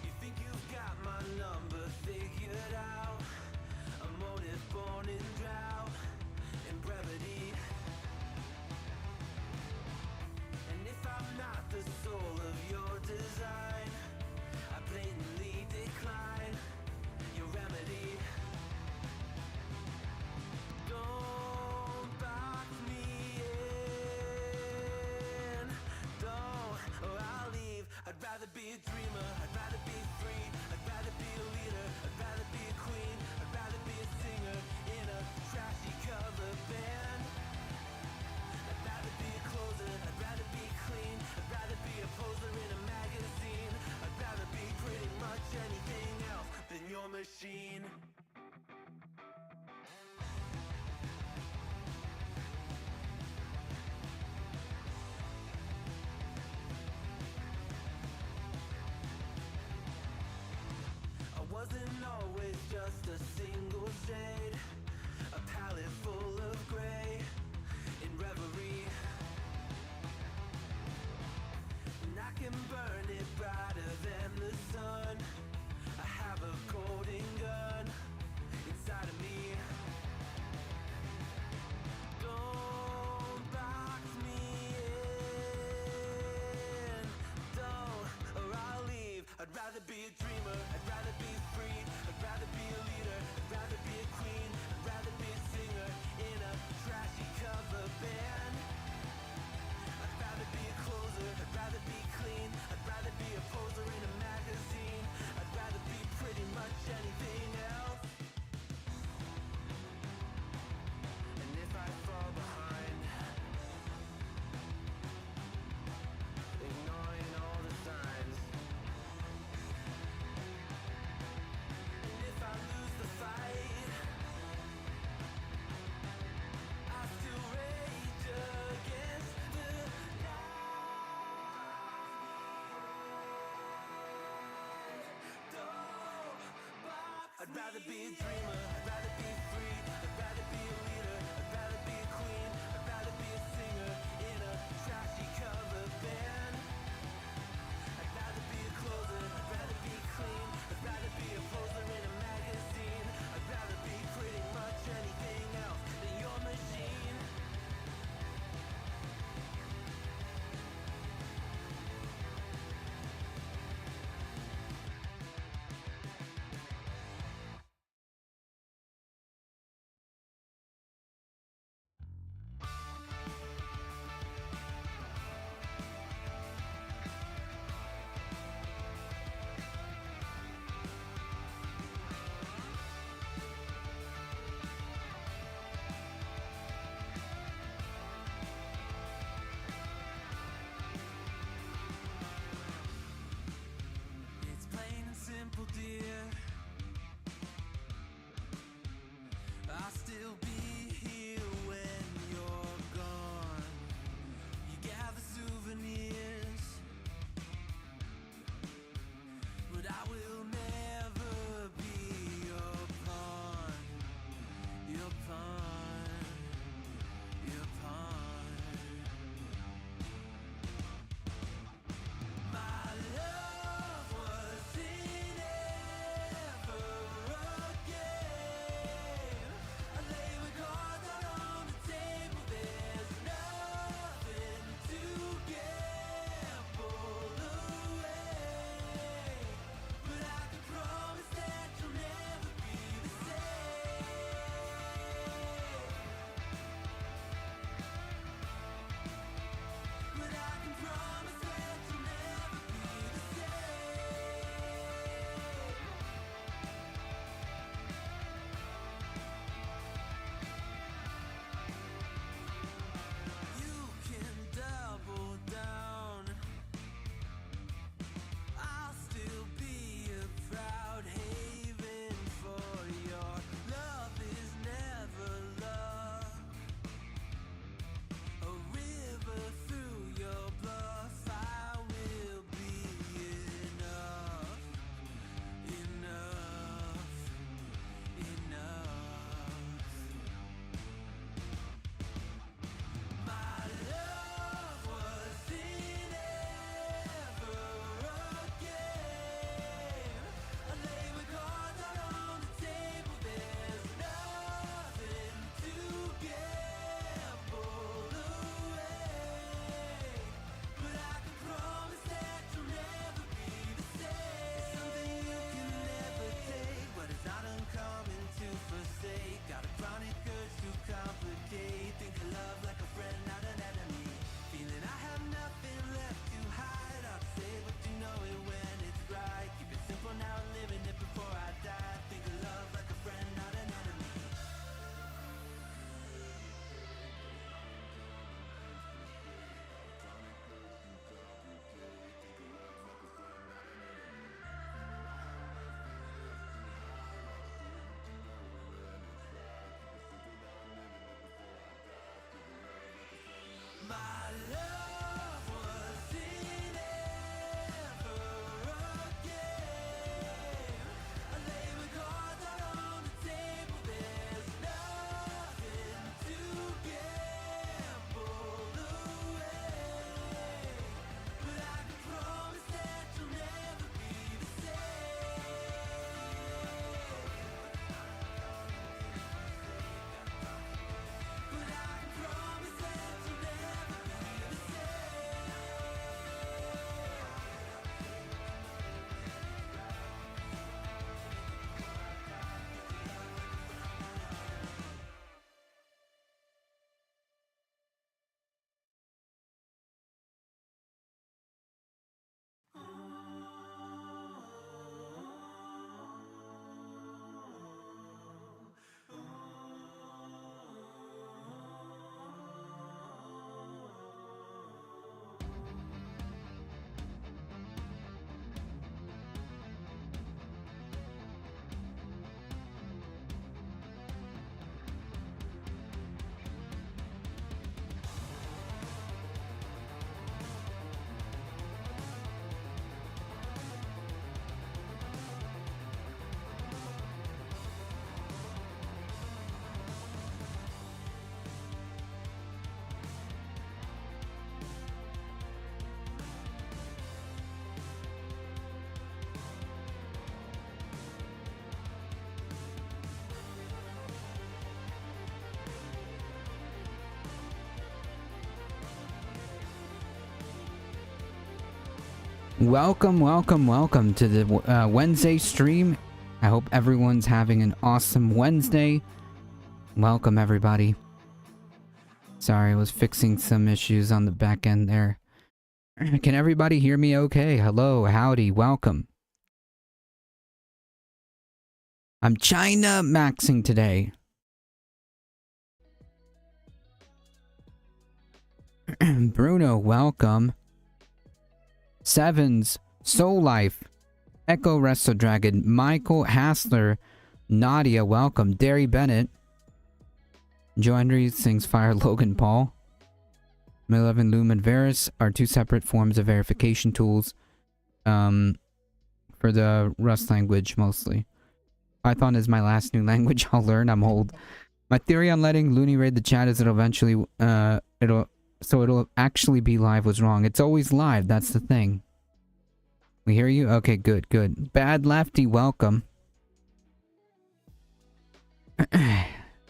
You think you've got my number figured out? A motive born in drought and brevity. And if I'm not the soul of your design, I blatantly decline your remedy. Don't box me in, don't, or I'll leave. I'd rather be a dreamer, I'd rather be free, I'd rather be a leader, I'd rather be a queen, I'd rather be a singer in a trashy cover band. I'd rather be a closer, I'd rather be clean, I'd rather be a poser in a magazine, I'd rather be pretty much anything else than your machine. Wasn't always just a single shade, a palette full of gray in reverie. And I can burn it brighter than the sun. I have a golden gun inside of me. Don't box me in, don't, or I'll leave. I'd rather be a dreamer, I'd rather be free, I'd rather be a leader, I'd rather be a queen, I'd rather be a singer in a trashy cover band. I'd rather be a closer, I'd rather be clean, I'd rather be a poser in a magazine, I'd rather be pretty much anything else. And if I fall behind, ignoring all the signs, if I lose the fight, I still rage against the night. Don't box I'd rather be a dreamer, I'd rather be free, I'd rather be a leader, I'd rather be a queen, I'd rather be a singer in a trashy cover band. I'd rather be a closer, I'd rather be clean, I'd rather be a poser in a magazine, I'd rather be pretty much anything else than your machine. Welcome, welcome, welcome to the Wednesday stream. I hope everyone's having an awesome Wednesday. Welcome, everybody. Sorry, I was fixing some issues on the back end there. Can everybody hear me okay? Hello, howdy, welcome. I'm China maxing today. Bruno, welcome. Sevens, Soul Life, Echo Resto Dragon, Michael Hassler, Nadia, welcome. Derry Bennett, Joe Henry sings Fire, Logan Paul. 11 Loom and Varus are two separate forms of verification tools for the Rust language mostly. Python is my last new language I'll learn. I'm old. My theory on letting Looney raid the chat is it'll eventually it'll actually be live was wrong. It's always live, that's the thing. We hear you? Okay, good, good. Bad Lefty, welcome.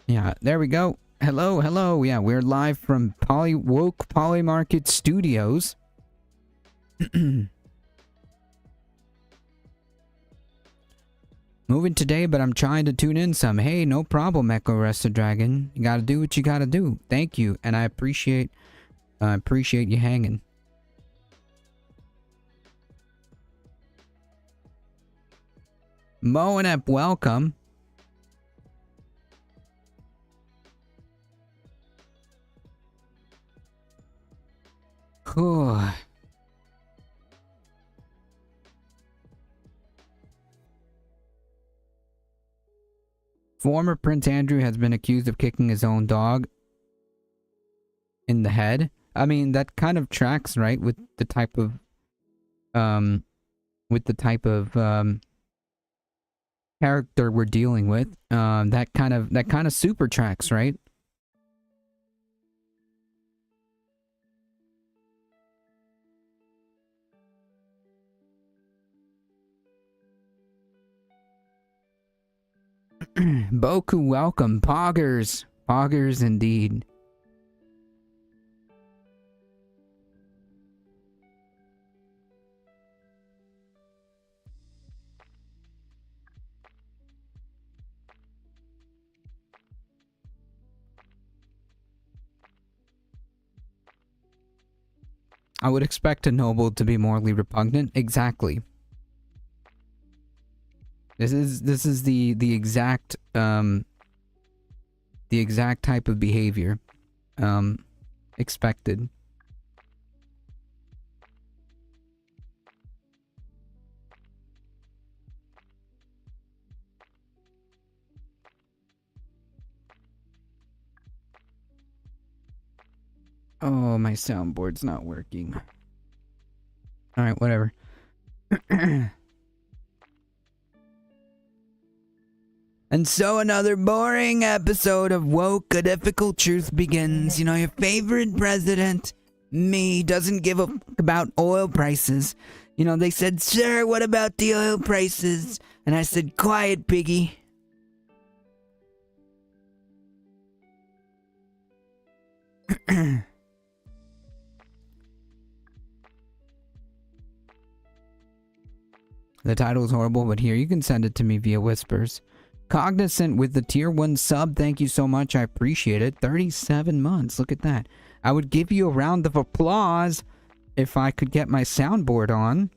Yeah, there we go. Hello, hello. Yeah, we're live from Woke Polymarket Studios. Moving today, but I'm trying to tune in some. Hey, no problem, Echo Resto Dragon. You gotta do what you gotta do. Thank you, and I appreciate you hanging. Moanep, welcome. Whew. Former Prince Andrew has been accused of kicking his own dog in the head. I mean, that kind of tracks, right, with the type of character we're dealing with. That kind of super tracks, right? Boku, welcome. Poggers. Poggers indeed. I would expect a noble to be morally repugnant. Exactly. This is the exact type of behavior expected. Oh, my soundboard's not working. Alright, whatever. And so another boring episode of Woke, A Difficult Truth begins. You know, your favorite president, me, doesn't give a fuck about oil prices. You know, they said, sir, what about the oil prices? And I said, quiet, piggy. The title is horrible, but here, you can send it to me via whispers. Cognizant with the tier 1 sub, thank you so much, I appreciate it. 37 months, look at that. I would give you a round of applause if I could get my soundboard on.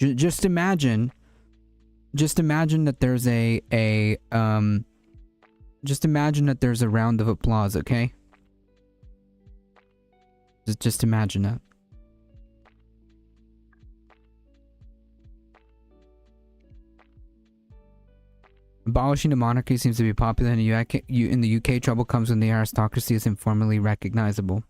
Just imagine that there's just imagine that there's a round of applause, okay? Just imagine that. Abolishing the monarchy seems to be popular in the UK. Trouble comes when the aristocracy is informally recognizable.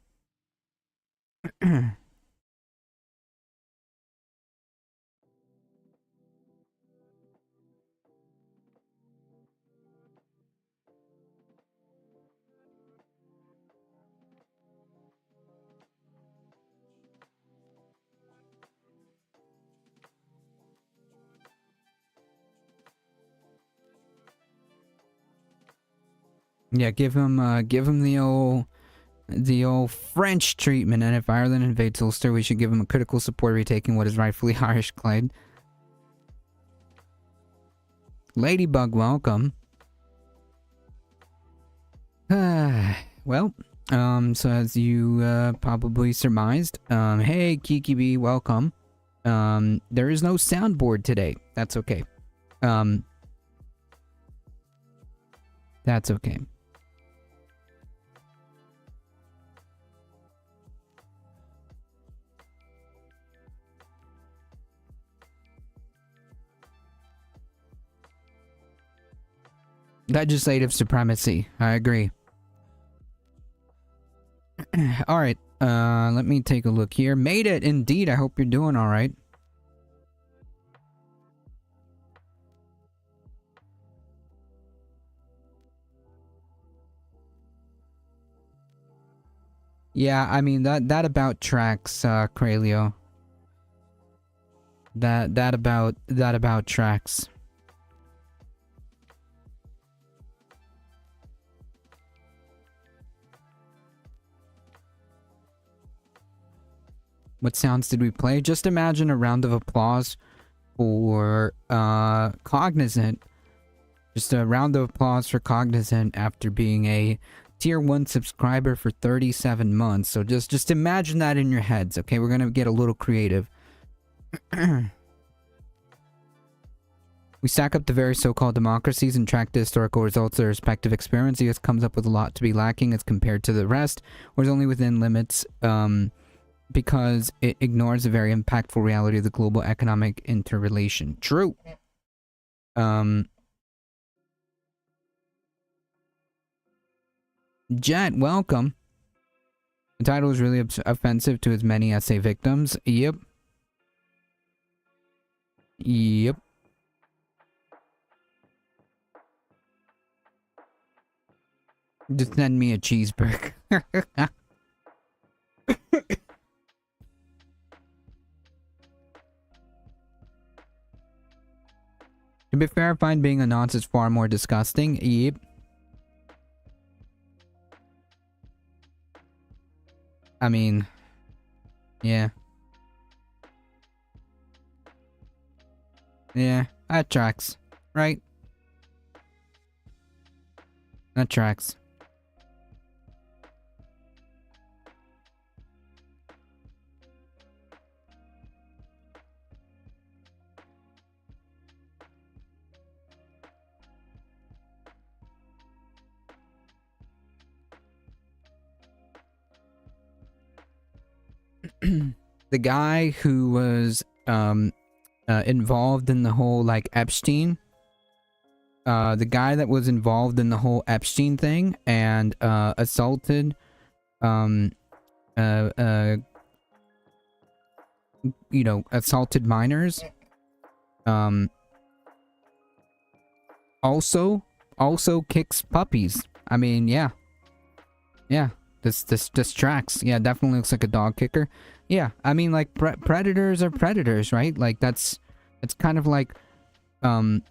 Yeah, give him the old The old French treatment, and if Ireland invades Ulster, we should give them a critical support retaking what is rightfully Irish Clyde. Ladybug, welcome. Well, so as you probably surmised, hey Kiki B, welcome. There is no soundboard today. That's okay. That's okay. Legislative supremacy. I agree. Alright, let me take a look here. Made it, indeed. I hope you're doing alright. Yeah, I mean, that about tracks, Kralio. That about tracks. What sounds did we play? Just imagine a round of applause for Cognizant. Just a round of applause for Cognizant after being a tier 1 subscriber for 37 months. So just imagine that in your heads, okay? We're gonna get a little creative. We stack up the various so-called democracies and track the historical results of their respective experiments. The US comes up with a lot to be lacking as compared to the rest, or is only within limits, because it ignores the very impactful reality of the global economic interrelation. True. Jet, welcome. The title is really offensive to as many essay victims. Yep. Yep. Just send me a cheeseburger. To be fair, I find being a nonce is far more disgusting. Yep. I mean, yeah. Yeah, that tracks, right? That tracks. The guy who was involved in the whole like Epstein, the guy that was involved in the whole Epstein thing and assaulted you know, assaulted minors, also kicks puppies. I mean, yeah, this tracks. Yeah, definitely looks like a dog kicker. Yeah, I mean, like, predators are predators, right? Like, it's kind of like, it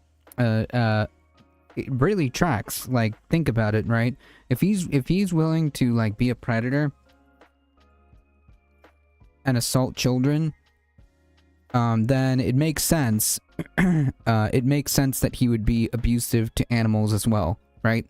really tracks. Like, think about it, right? If he's willing to, like, be a predator and assault children, then it makes sense. It makes sense that he would be abusive to animals as well, right?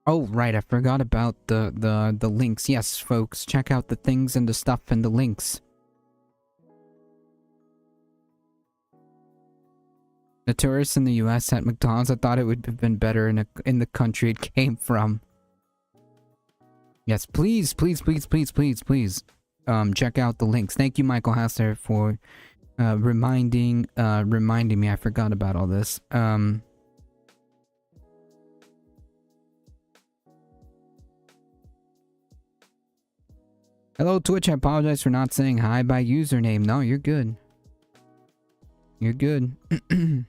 Oh, right, I forgot about the links. Yes, folks, check out the things and the stuff and the links. The tourists in the US at McDonald's, I thought it would have been better in the country it came from. Yes, please, please, please, please, please, please, check out the links. Thank you, Michael Hassler, for reminding me. I forgot about all this. Hello, Twitch. I apologize for not saying hi by username. No, you're good. You're good. Did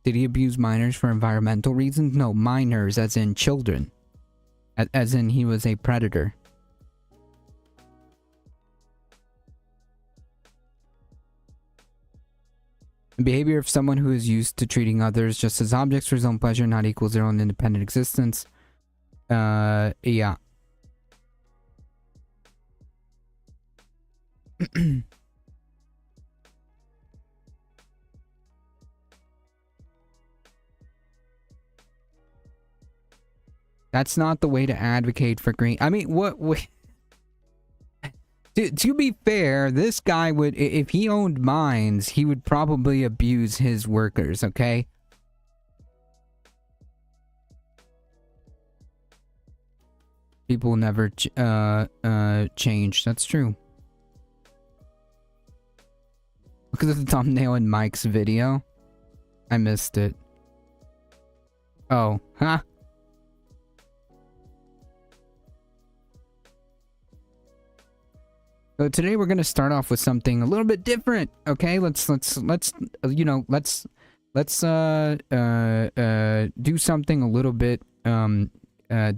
he abuse minors for environmental reasons? No, minors as in children. As in he was a predator. The behavior of someone who is used to treating others just as objects for his own pleasure not equals their own independent existence. Yeah. That's not the way to advocate for green. I mean, what? To be fair, this guy would, if he owned mines, he would probably abuse his workers, okay? People never change. That's true. Look at the thumbnail in Mike's video. I missed it. Oh, huh? So today we're gonna start off with something a little bit different. Okay, let's do something a little bit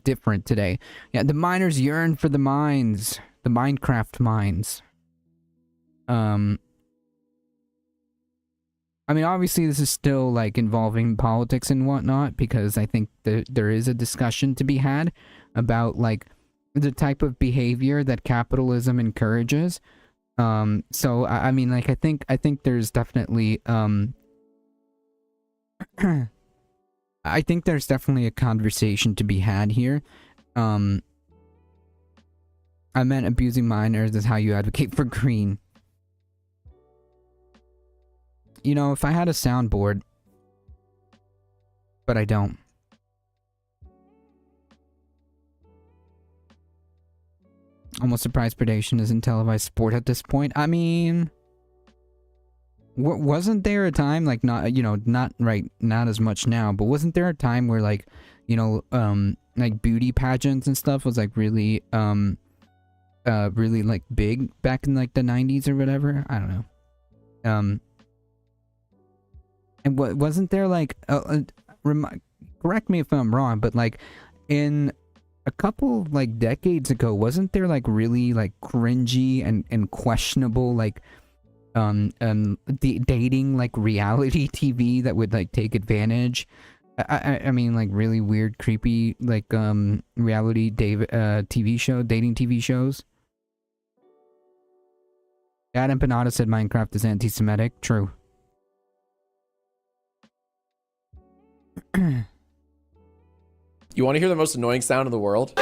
different today. Yeah, the miners yearn for the mines, the Minecraft mines. I mean, obviously this is still like involving politics and whatnot, because I think there is a discussion to be had about like the type of behavior that capitalism encourages. So I mean, like, I think there's definitely I think there's definitely a conversation to be had here. I meant abusing minors is how you advocate for green. You know, if I had a soundboard, but I don't. Almost surprised predation isn't televised sport at this point. I mean, wasn't there a time, like, not as much now, but wasn't there a time where, like, you know, like beauty pageants and stuff was like really like big back in like the 90s or whatever? I don't know. And wasn't there like correct me if I'm wrong, but like in a couple like decades ago, wasn't there like really like cringy and questionable like dating like reality TV that would like take advantage? I mean, like really weird, creepy like reality TV show, dating TV shows. Adam Panada said Minecraft is anti-Semitic. True. You want to hear the most annoying sound in the world?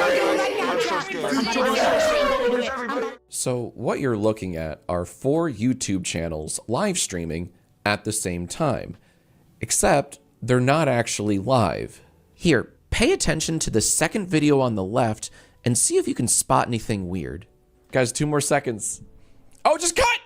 So what you're looking at are 4 YouTube channels live streaming at the same time, except they're not actually live. Here, pay attention to the second video on the left and see if you can spot anything weird. Guys, 2 more seconds. Oh, just cut!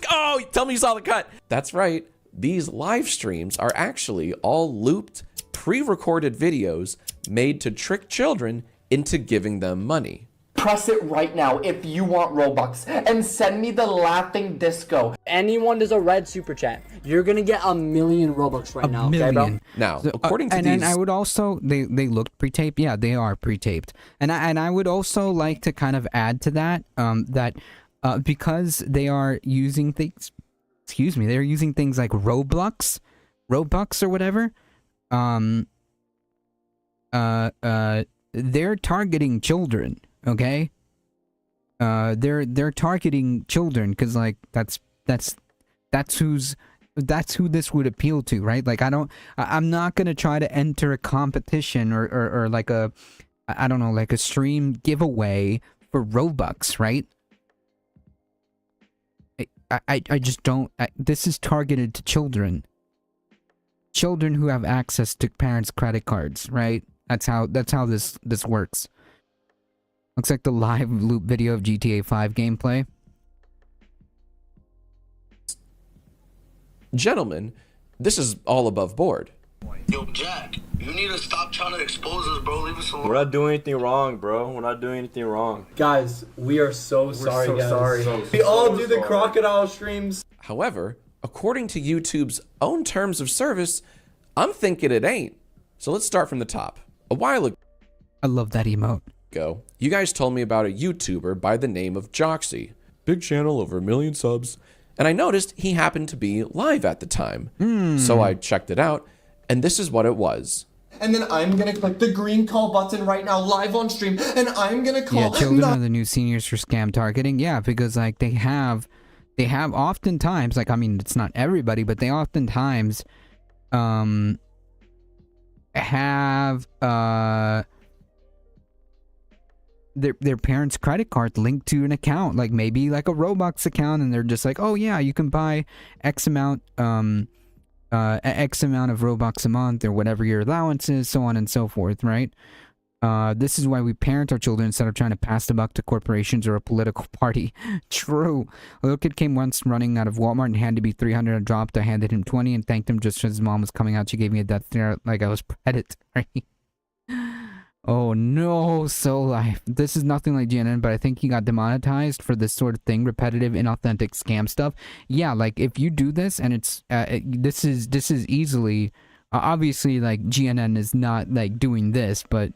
Oh, tell me you saw the cut. That's right. These live streams are actually all looped, pre-recorded videos made to trick children into giving them money. Press it right now if you want Robux and send me the laughing disco. Anyone does a red super chat, you're gonna get 1,000,000 Robux right now. Million. Okay, bro? Now, So, according to and these... I would also, they looked pre-taped. Yeah, they are pre-taped. And I would also like to kind of add to that, because they are using things, they're using things like Robux or whatever. They're targeting children, okay? They're targeting children because like that's who this would appeal to, right? Like I'm not gonna try to enter a competition or like a, I don't know, like a stream giveaway for Robux, right? I just don't. This is targeted to children who have access to parents' credit cards, right? That's how this works. Looks like the live loop video of GTA 5 gameplay. Gentlemen, this is all above board. Yo, Jack, you need to stop trying to expose us, bro. Leave us alone. We're not doing anything wrong, bro. We're not doing anything wrong. Guys, we are so sorry, so guys. sorry. We all do the crocodile streams. However, according to YouTube's own terms of service, I'm thinking it ain't. So let's start from the top. A while I love that emote. ago, you guys told me about a YouTuber by the name of Joxy. Big channel, over 1 million subs. And I noticed he happened to be live at the time. So I checked it out, and this is what it was. And then I'm gonna click the green call button right now, live on stream, and I'm gonna call. Yeah, children are the new seniors for scam targeting. Yeah, because like they have oftentimes, like, I mean, it's not everybody, but they oftentimes have their parents' credit card linked to an account, like maybe like a Roblox account, and they're just like, oh yeah, you can buy X amount X amount of Robux a month, or whatever your allowance is, so on and so forth, right? This is why we parent our children instead of trying to pass the buck to corporations or a political party. True. A little kid came once running out of Walmart and handed me 300. I dropped. I handed him 20 and thanked him just as his mom was coming out. She gave me a death stare like I was predatory. Oh no, So Life. This is nothing like GNN, but I think he got demonetized for this sort of thing, repetitive, inauthentic scam stuff. Yeah, like if you do this and it's this is easily obviously like GNN is not like doing this, but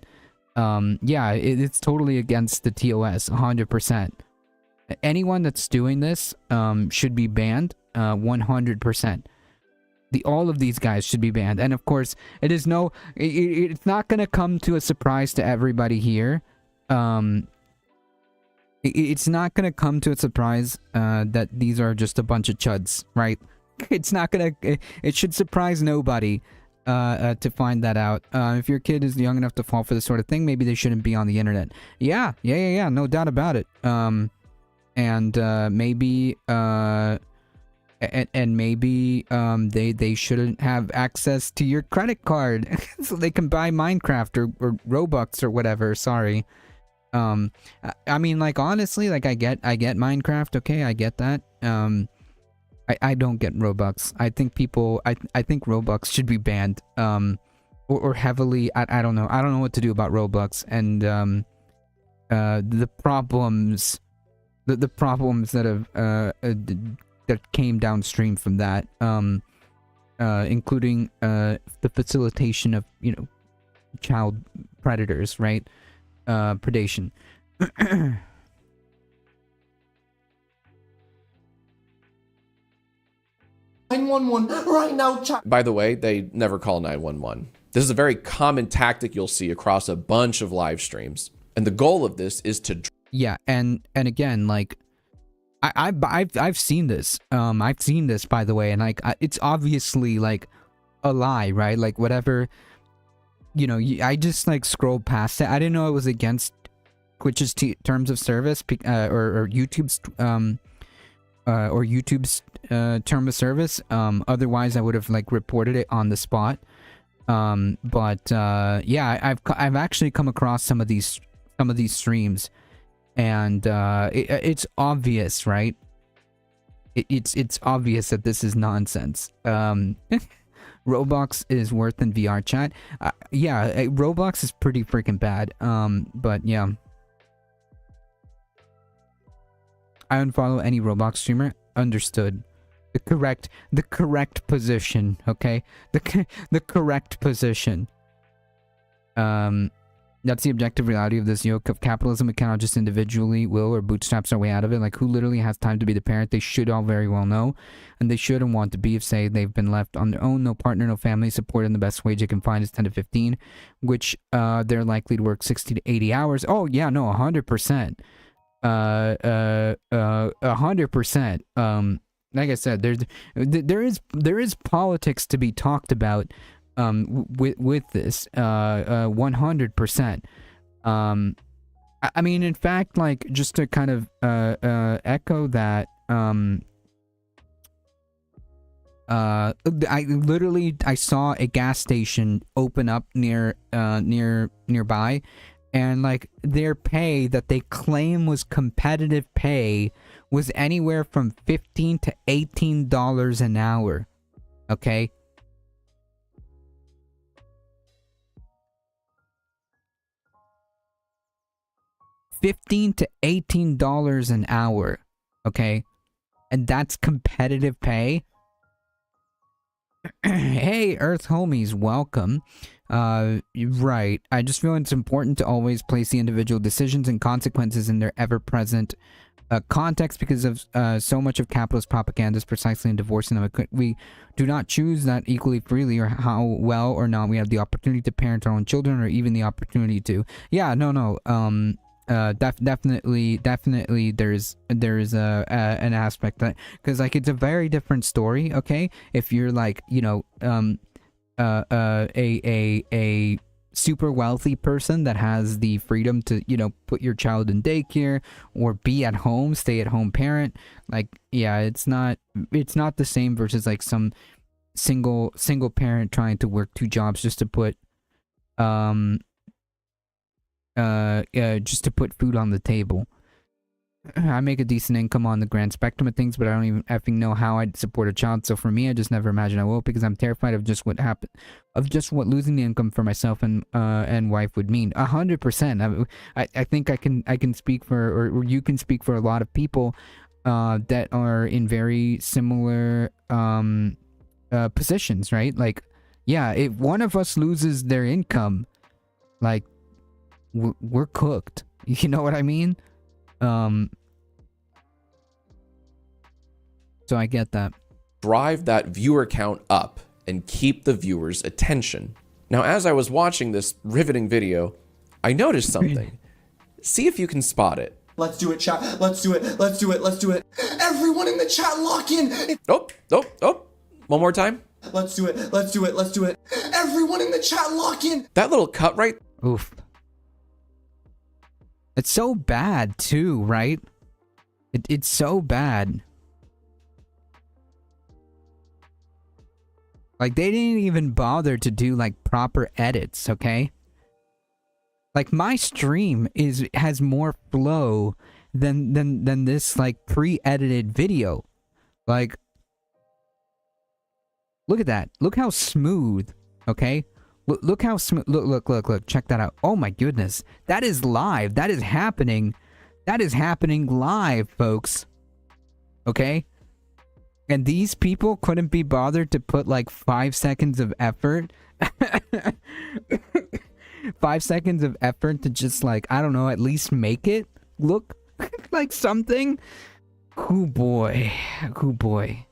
yeah, it's totally against the TOS 100%. Anyone that's doing this should be banned 100%. All of these guys should be banned. And of course, it's not gonna come to a surprise to everybody here. It's not gonna come to a surprise that these are just a bunch of chuds, right? It should surprise nobody to find that out. If your kid is young enough to fall for this sort of thing, maybe they shouldn't be on the internet. Yeah, no doubt about it. Maybe maybe they shouldn't have access to your credit card so they can buy Minecraft or Robux or whatever. Sorry. I mean, like, honestly, like, I get Minecraft, okay, I get that. I don't get Robux. I think Robux should be banned or heavily. I don't know what to do about Robux and the problems that have that came downstream from that, including the facilitation of, child predators, right? Predation. 911 right now, chat. By the way, they never call 911. This is a very common tactic you'll see across a bunch of live streams. And the goal of this is to... Yeah, and again, like, I've seen this. I've seen this, by the way, and like it's obviously like a lie, right? Like whatever, I just like scrolled past it. I didn't know it was against Twitch's terms of service or YouTube's term of service. Otherwise, I would have like reported it on the spot. Yeah, I've actually come across some of these streams. And it's obvious, right? It's obvious that this is nonsense. Roblox is worse than VR chat. Yeah, Roblox is pretty freaking bad. But yeah, I unfollow any Roblox streamer. Understood. The correct position. Okay, the correct position. That's the objective reality of this yoke of capitalism. We cannot just individually will or bootstraps our way out of it. Like, who literally has time to be the parent? They should all very well know. And they should and want to be if, say, they've been left on their own, no partner, no family support, and the best wage they can find is 10 to 15, which they're likely to work 60 to 80 hours. Oh, yeah, no, 100%. 100%. Like I said, there is politics to be talked about with this 100%. I mean, in fact, like, just to kind of echo that, I saw a gas station open up nearby, and like their pay that they claim was competitive pay was anywhere from $15 to $18 an hour. Okay? $15 to $18 an hour. Okay? And that's competitive pay. Hey, Earth homies, welcome. Right. I just feel it's important to always place the individual decisions and consequences in their ever-present context because of so much of capitalist propaganda is precisely in divorcing them. We do not choose that equally freely or how well or not we have the opportunity to parent our own children or even the opportunity to. Yeah, no. Definitely there's an aspect that, because like it's a very different story, okay, if you're like, you know, a super wealthy person that has the freedom to, you know, put your child in daycare or be at home, stay at home parent. Like, yeah, it's not the same versus like some single parent trying to work two jobs just to put just to put food on the table. I make a decent income on the grand spectrum of things, but I don't even effing know how I'd support a child. So for me, I just never imagine I will, because I'm terrified of just what happened, of just what losing the income for myself and wife would mean. 100%. I think I can speak for, or you can speak for a lot of people that are in very similar positions, right? Like, yeah, if one of us loses their income, like, we're cooked. You know what I mean? So I get that. Drive that viewer count up and keep the viewers' attention. Now, as I was watching this riveting video, I noticed something. See if you can spot it. Let's do it, chat. Let's do it. Let's do it. Let's do it. Everyone in the chat, lock in. Oh. One more time. Let's do it. Let's do it. Let's do it. Everyone in the chat, lock in. That little cut right. Oof. It's so bad too, right? It's so bad. Like, they didn't even bother to do like proper edits, okay? Like, my stream has more flow than this like pre-edited video. Like, look at that. Look how smooth, okay? Look how smooth. Look. Check that out. Oh my goodness. That is live. That is happening. That is happening live, folks. Okay? And these people couldn't be bothered to put like 5 seconds of effort. 5 seconds of effort to just like, I don't know, at least make it look like something. Oh boy. Oh boy.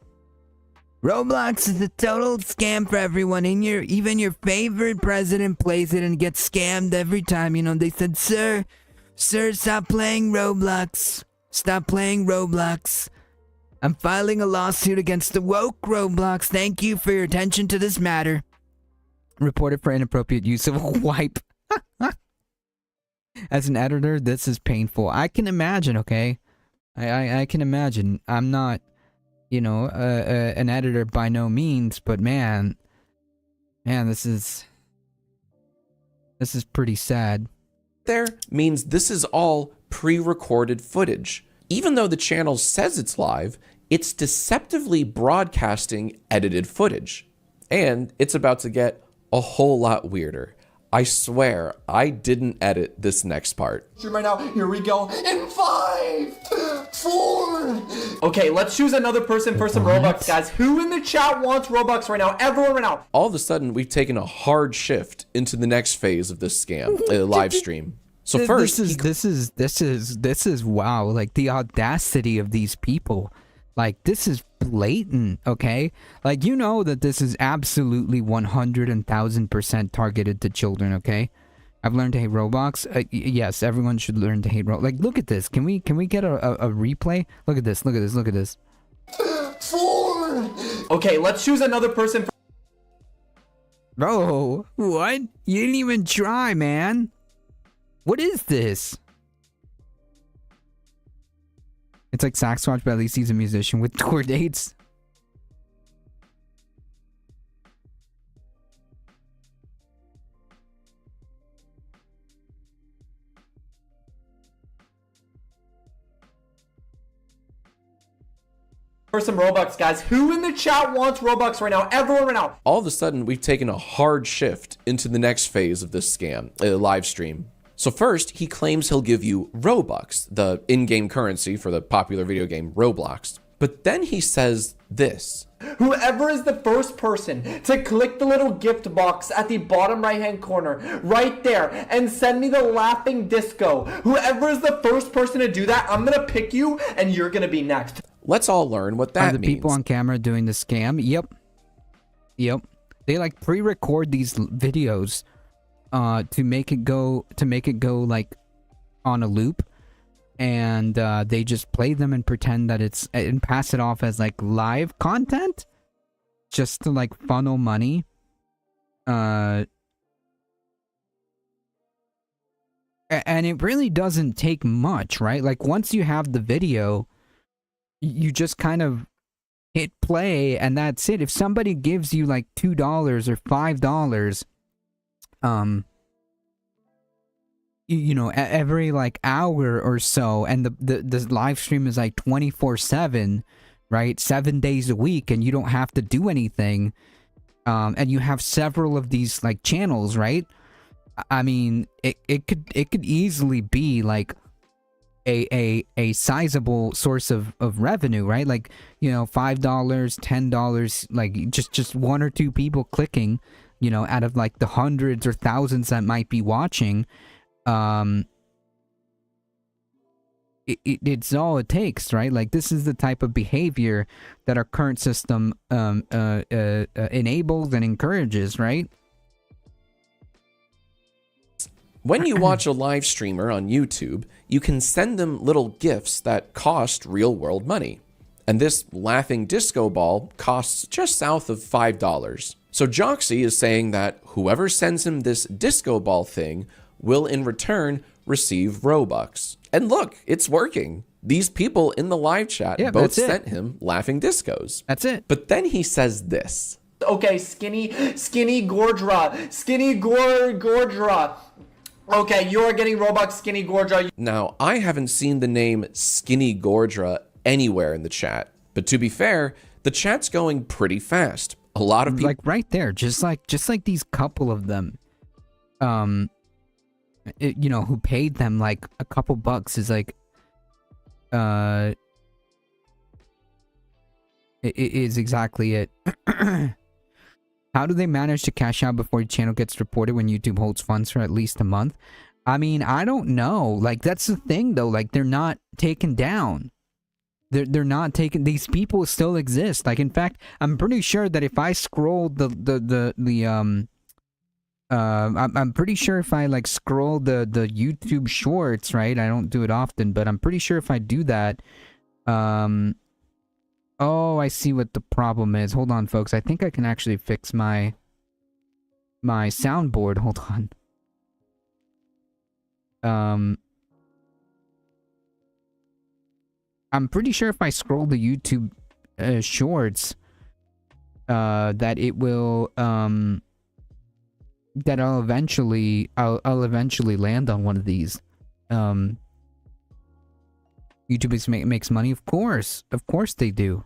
Roblox is a total scam for everyone. Even your favorite president plays it and gets scammed every time. You know, they said, Sir, stop playing Roblox. Stop playing Roblox. I'm filing a lawsuit against the woke Roblox. Thank you for your attention to this matter. Reported for inappropriate use of a wipe. As an editor, this is painful. I can imagine, okay? I can imagine. I'm not, you know, an editor by no means, but man, this is pretty sad. There means this is all pre-recorded footage. Even though the channel says it's live, it's deceptively broadcasting edited footage. And it's about to get a whole lot weirder. I swear, I didn't edit this next part. Right now, here we go. In 5, 4. Okay, let's choose another person for some Robux, guys. Who in the chat wants Robux right now? Everyone right now. All of a sudden, we've taken a hard shift into the next phase of this scam, live stream. So first, this is wow, like the audacity of these people. Like, this is blatant, okay? Like, you know that this is absolutely 100,000% targeted to children, okay? I've learned to hate Roblox. Yes, everyone should learn to hate Roblox. Like, look at this. Can we get a replay? Look at this. 4. Okay, let's choose another person. Bro, what? You didn't even try, man. What is this? It's like Sasquatch, but at least he's a musician with tour dates. for some Robux, guys. Who in the chat wants Robux right now? Everyone right now. All of a sudden, we've taken a hard shift into the next phase of this scam, live stream. So first, he claims he'll give you Robux, the in-game currency for the popular video game Roblox. But then he says this. Whoever is the first person to click the little gift box at the bottom right hand corner right there and send me the laughing disco, whoever is the first person to do that, I'm gonna pick you and you're gonna be next. Let's all learn what that Are the means. people on camera doing the scam? Yep. They like pre-record these videos to make it go like on a loop, and they just play them and pretend that it's and pass it off as like live content just to like funnel money. And it really doesn't take much, right? Like once you have the video, you just kind of hit play and that's it. If somebody gives you like $2 or $5, you know, every like hour or so, and the live stream is like 24/7, right? 7 days a week, and you don't have to do anything, and you have several of these like channels, right? I mean, it could easily be like a sizable source of revenue, right? Like, you know, $5, $10, like just one or two people clicking, you know, out of like the hundreds or thousands that might be watching. It's all it takes, right? Like this is the type of behavior that our current system enables and encourages, right? When you watch a live streamer on YouTube, you can send them little gifts that cost real-world money. And this laughing disco ball costs just south of $5. So Joxy is saying that whoever sends him this disco ball thing will in return receive Robux. And look, it's working. These people in the live chat both sent him laughing discos. That's it. But then he says this. Okay, skinny Gordra. Okay, you're getting Robux, Skinny Gordra. Now, I haven't seen the name Skinny Gordra anywhere in the chat. But to be fair, the chat's going pretty fast. A lot of people... Like right there, just like these couple of them. You know, who paid them like a couple bucks is like it is exactly it. How do they manage to cash out before your channel gets reported when YouTube holds funds for at least a month? I mean, I don't know. Like that's the thing though, like they're not taken down. They're not taken. These people still exist. Like in fact, I'm pretty sure that if I scroll I'm pretty sure if I like scroll the YouTube shorts, right? I don't do it often, but I'm pretty sure if I do that, oh, I see what the problem is. Hold on, folks. I think I can actually fix my soundboard. Hold on. I'm pretty sure if I scroll the YouTube shorts, that it will that I'll eventually land on one of these. YouTube makes money, of course they do.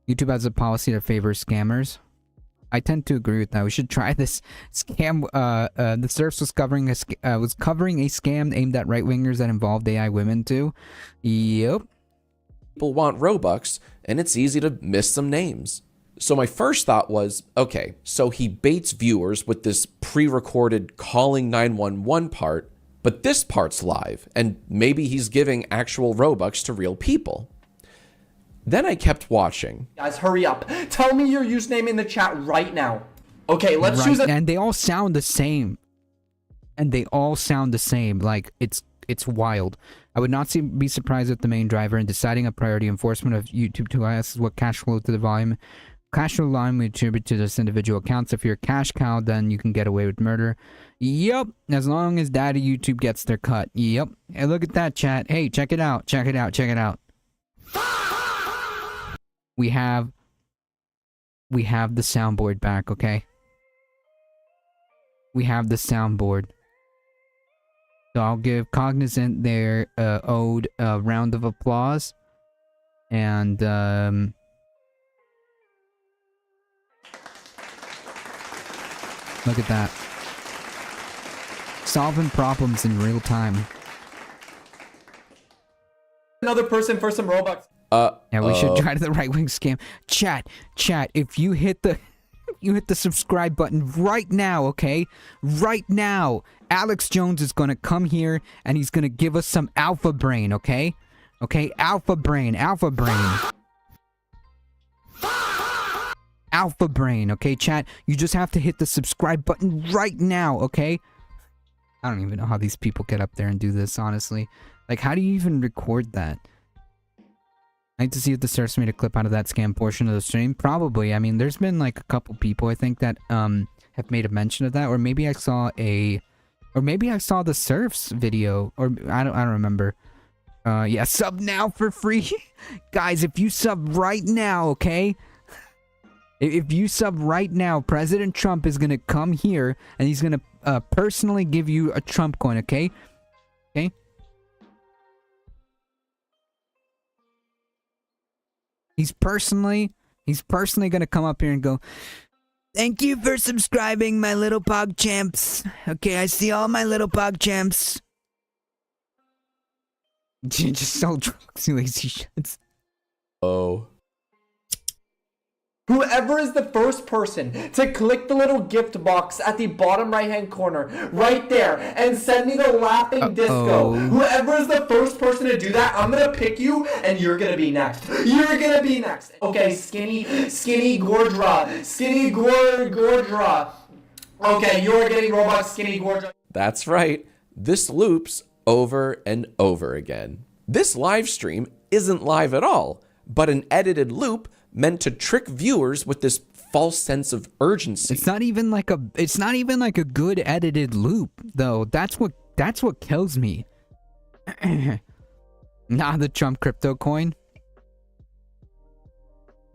YouTube has a policy that favors scammers. I tend to agree with that. We should try this scam. The Surfs was covering a scam aimed at right wingers that involved AI women too. Yep. People want Robux, and it's easy to miss some names. So my first thought was, okay, so he baits viewers with this pre-recorded calling 911 part, but this part's live, and maybe he's giving actual Robux to real people. Then I kept watching. Guys, hurry up. Tell me your username in the chat right now. Okay, let's choose it. And they all sound the same. Like, it's wild. I would not be surprised if the main driver in deciding a priority enforcement of YouTube 2IS is what cash flow to the volume. Cash flow line we attribute to this individual accounts. If you're a cash cow, then you can get away with murder. Yep. As long as Daddy YouTube gets their cut. Yep. Hey, look at that, chat. Hey, check it out. Check it out. Check it out. We have the soundboard back, okay? We have the soundboard. So I'll give Cognizant their owed round of applause. And look at that. Solving problems in real time. Another person for some Robux. Yeah, we should try to the right wing scam. Chat, if you hit the subscribe button right now, okay? Right now, Alex Jones is gonna come here and he's gonna give us some alpha brain, okay? Okay, alpha brain. Alpha brain, okay, chat? You just have to hit the subscribe button right now, okay? I don't even know how these people get up there and do this, honestly. Like, how do you even record that? I need to see if the serves made a clip out of that scam portion of the stream. Probably. I mean, there's been like a couple people, I think, that have made a mention of that. Or maybe I saw the serfs video. Or I don't remember. Yeah, sub now for free. Guys, if you sub right now, okay? If you sub right now, President Trump is gonna come here and he's gonna personally give you a Trump coin, okay? Okay? He's personally gonna come up here and go, "Thank you for subscribing, my little pog champs. Okay, I see all my little pog champs." Just sell drugs, you lazy shits. Oh. Whoever is the first person to click the little gift box at the bottom right hand corner, right there, and send me the laughing disco. Whoever is the first person to do that, I'm gonna pick you and you're gonna be next. You're gonna be next. Okay, skinny Gordra. Okay, you're getting Roblox skinny Gordra. That's right. This loops over and over again. This live stream isn't live at all, but an edited loop meant to trick viewers with this false sense of urgency. It's not even like a good edited loop, though. That's what kills me. Nah, the Trump crypto coin.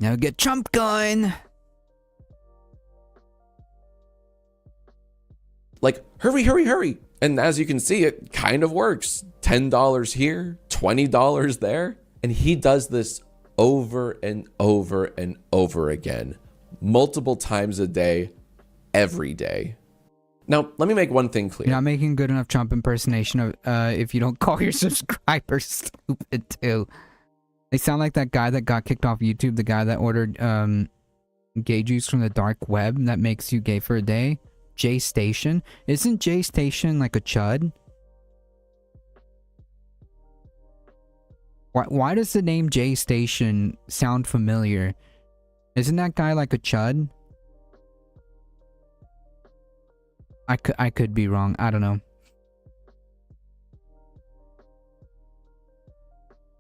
Now get Trump coin. Like, hurry. And as you can see, it kind of works. $10 here, $20 there. And he does this over and over and over again, multiple times a day, every day. Now, let me make one thing clear. You're not making good enough Trump impersonation of, if you don't call your subscribers stupid too. They sound like that guy that got kicked off YouTube, the guy that ordered gay juice from the dark web that makes you gay for a day. J Station. Isn't J Station like a chud? Why does the name J Station sound familiar? Isn't that guy like a chud? I could be wrong. I don't know.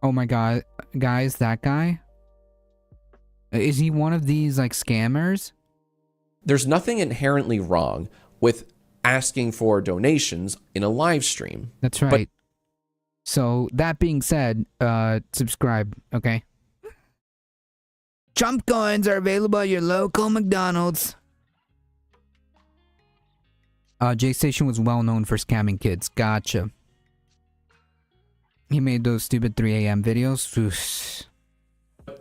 Oh my god, guys, that guy? Is he one of these like scammers? There's nothing inherently wrong with asking for donations in a live stream. That's right. So, that being said, subscribe, okay? Trump coins are available at your local McDonald's. J Station was well known for scamming kids. Gotcha. He made those stupid 3 a.m. videos. Oof.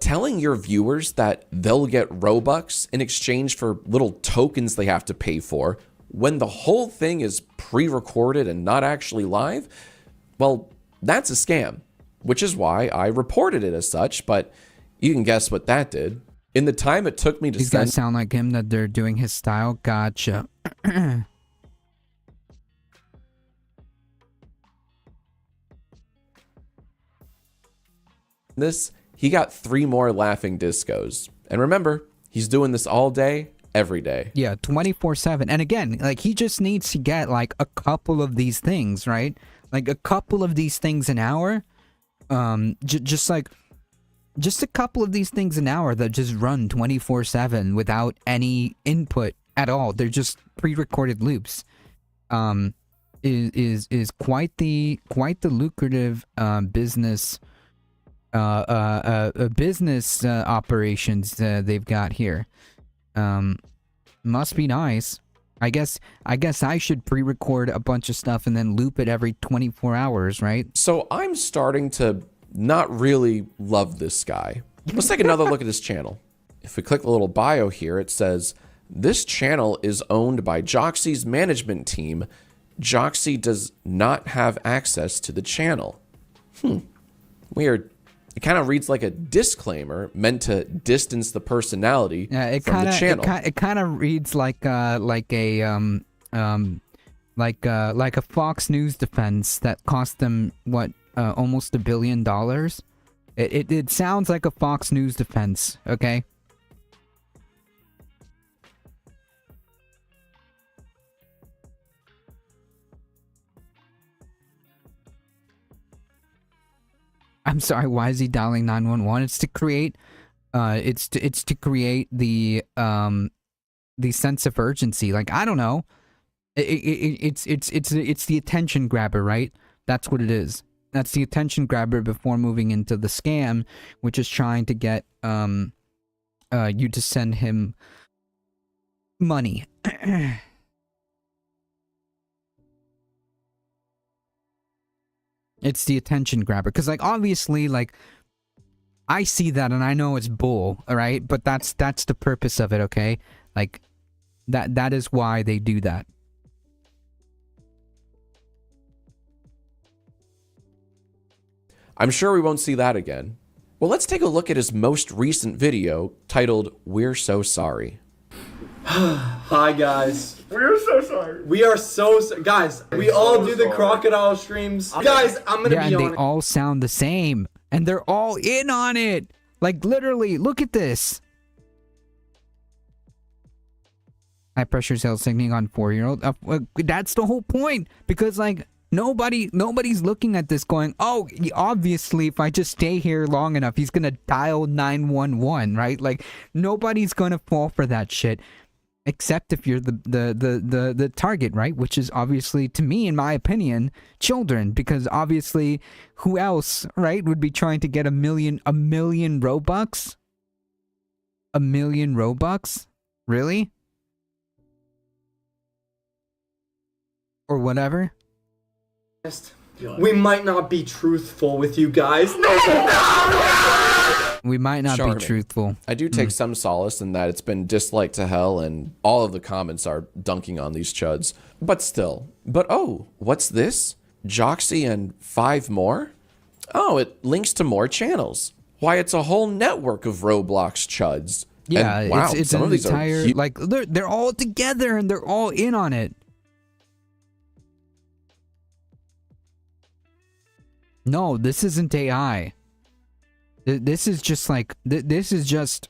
Telling your viewers that they'll get Robux in exchange for little tokens they have to pay for, when the whole thing is pre-recorded and not actually live, well, that's a scam, which is why I reported it as such, but you can guess what that did. In the time it took me to These guys sound like him, that they're doing his style. Gotcha. this, he got 3 more laughing discos. And remember, he's doing this all day, every day. Yeah, 24/7. And again, like, he just needs to get like a couple of these things, right? Like a couple of these things an hour. Just a couple of these things an hour that just run 24/7 without any input at all. They're just pre-recorded loops. Is quite the lucrative business business operations they've got here. Must be nice. I guess I should pre-record a bunch of stuff and then loop it every 24 hours, right? So I'm starting to not really love this guy. Let's take another look at his channel. If we click the little bio here, it says, this channel is owned by Joxy's management team. Joxy does not have access to the channel. Weird. It kind of reads like a disclaimer meant to distance the personality from the channel. It kind of reads like a Fox News defense that cost them what almost $1 billion. It sounds like a Fox News defense. Okay. I'm sorry, why is he dialing 911? It's to create it's to create the sense of urgency. Like, I don't know. It's the attention grabber, right? That's what it is. That's the attention grabber before moving into the scam, which is trying to get you to send him money. It's the attention grabber, because like obviously like I see that and I know it's bull, all right, but that's the purpose of it, okay? Like that is why they do that. I'm sure we won't see that again. Well, let's take a look at his most recent video titled We're So Sorry. Hi guys. We're so sorry. We are guys. We all do the crocodile streams. Guys, I'm gonna Yeah, be and honest. they all sound the same, and they're all in on it. Like literally, look at this. High pressure cell signaling on 4-year-old. That's the whole point, because like nobody's looking at this going, oh, obviously if I just stay here long enough, he's gonna dial 911, right? Like nobody's gonna fall for that shit. Except if you're the target, right? Which is obviously, to me, in my opinion, children. Because obviously, who else, right, would be trying to get a million Robux? A million Robux? Really? Or whatever? We might not be truthful with you guys. We might not Charming. be truthful. I do take some solace in that it's been disliked to hell and all of the comments are dunking on these chuds. But still. But oh, what's this? Joxy and 5 more? Oh, it links to more channels. Why, it's a whole network of Roblox chuds. Yeah, and, wow, it's some an of these entire, are like, they're all together and they're all in on it. No, this isn't AI. This is just like, this is just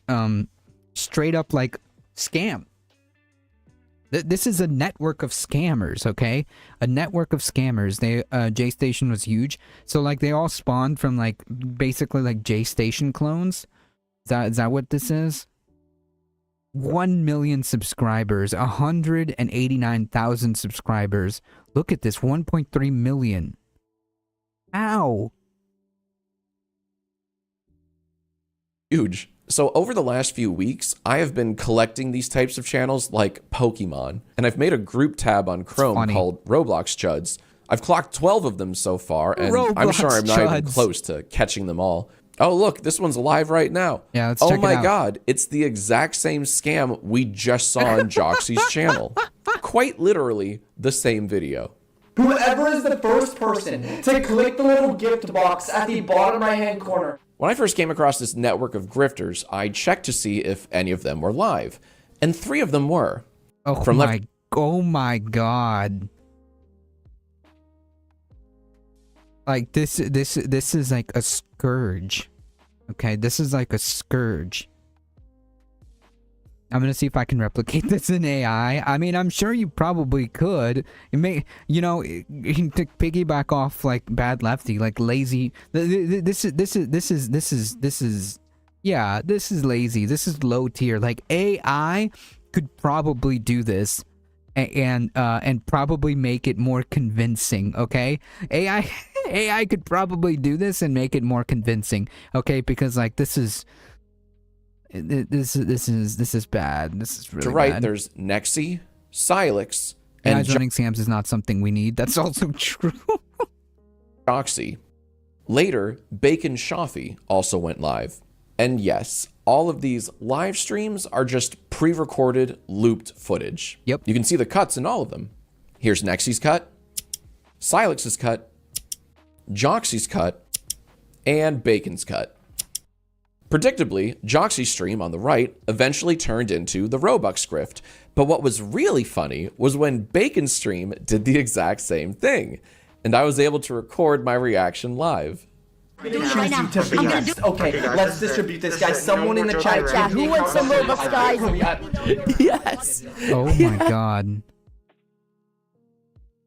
straight up like scam. This is a network of scammers, okay? A network of scammers. J-Station was huge. So like they all spawned from like basically like J-Station clones. Is that what this is? 1 million subscribers, 189,000 subscribers. Look at this, 1.3 million. Ow. huge. So over the last few weeks, I have been collecting these types of channels like Pokemon, and I've made a group tab on Chrome called Roblox Chuds. I've clocked 12 of them so far, and I'm sure I'm not even close to catching them all. Oh, look, this one's live right now. Yeah, let's check it out. Oh my god, it's the exact same scam we just saw on Joxy's channel. Quite literally the same video. Whoever is the first person to click the little gift box at the bottom right-hand corner. When I first came across this network of grifters, I checked to see if any of them were live, and 3 of them were. Oh my god. Like this is like a scourge. Okay, this is like a scourge. I'm gonna see if I can replicate this in AI. I mean, I'm sure you probably could. It may, you know, to piggyback off like Bad Lefty, like lazy. This is yeah, this is lazy. This is low tier. Like AI could probably do this, and probably make it more convincing. Okay, AI could probably do this and make it more convincing. Okay, because like this is bad. This is really to right, bad. there's Nexi, Silex, and and running scams is not something we need. That's also true. Joxy. Later, Bacon Shafi also went live. And yes, all of these live streams are just pre-recorded, looped footage. Yep. You can see the cuts in all of them. Here's Nexi's cut, Silex's cut, Joxy's cut, and Bacon's cut. Predictably, Joxy's stream on the right eventually turned into the Robux grift. But what was really funny was when Bacon's stream did the exact same thing, and I was able to record my reaction live. Okay, let's distribute this, guys. Someone in the chat. Who wants some Robux, guys? Yes. Oh my god.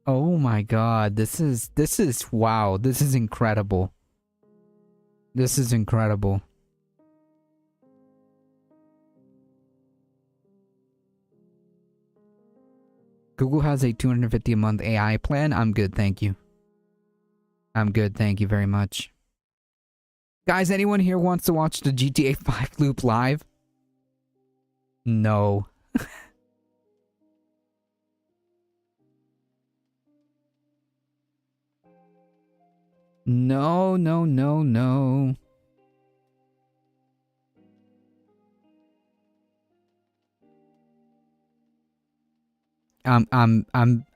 Oh my god. This is wow. This is incredible. This is incredible. Google has a $250 a month AI plan. I'm good, thank you. I'm good, thank you very much. Guys, anyone here wants to watch the GTA 5 loop live? No. No, no, no, no. I'm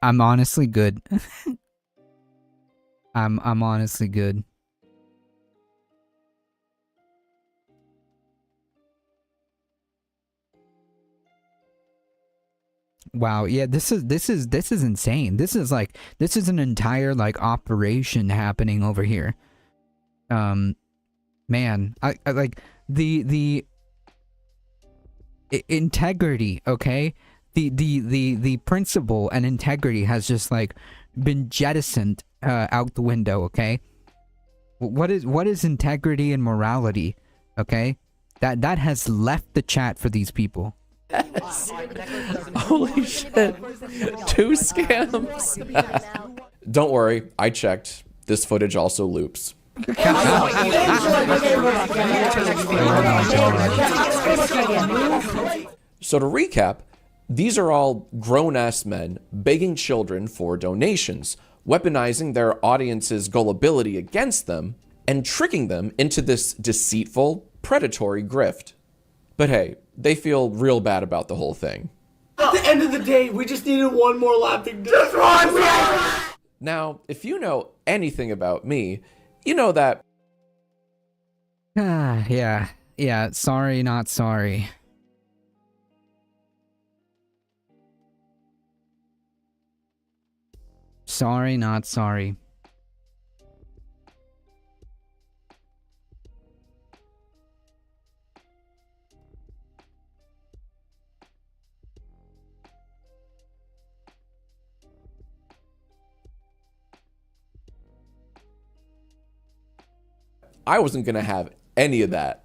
honestly good. I'm honestly good. Wow, yeah, this is insane. This is an entire like operation happening over here. Man, I like the integrity, okay? The principle and integrity has just like been jettisoned out the window, okay? What is integrity and morality, okay? That has left the chat for these people. Yes. Holy shit. 2 scams. Don't worry, I checked. This footage also loops. So to recap, these are all grown-ass men begging children for donations, weaponizing their audience's gullibility against them, and tricking them into this deceitful, predatory grift. But hey, they feel real bad about the whole thing. At the end of the day, we just needed one more laughing disc. Now, if you know anything about me, you know that... Yeah, sorry, not sorry. Sorry, not sorry. I wasn't going to have any of that.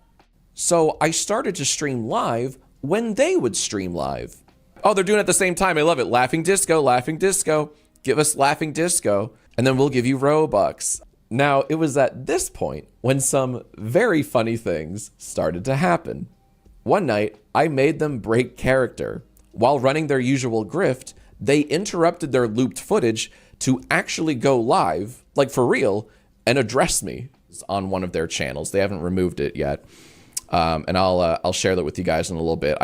So I started to stream live when they would stream live. Oh, they're doing it at the same time. I love it. Laughing Disco, Laughing Disco. Give us Laughing Disco, and then we'll give you Robux. Now, it was at this point when some very funny things started to happen. One night, I made them break character. While running their usual grift, they interrupted their looped footage to actually go live, like for real, and address me on one of their channels. They haven't removed it yet. And I'll share that with you guys in a little bit.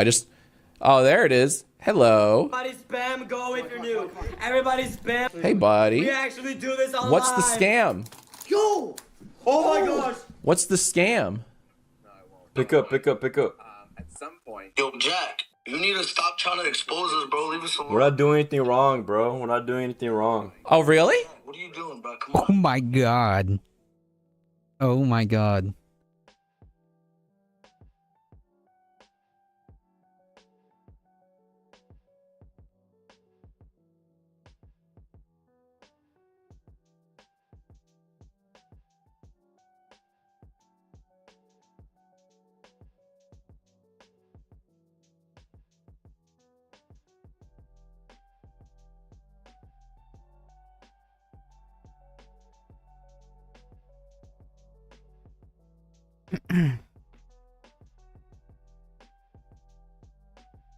Oh, there it is. Hello. Everybody spam, go if you're new. Everybody spam. Hey, buddy. We actually do this online. What's the scam? Yo! Oh my gosh! What's the scam? Pick up. At some point. Yo, Jack, you need to stop trying to expose us, bro. Leave us alone. We're not doing anything wrong, bro. We're not doing anything wrong. Oh, really? What are you doing, bro? Come Oh on. my god. Oh my god.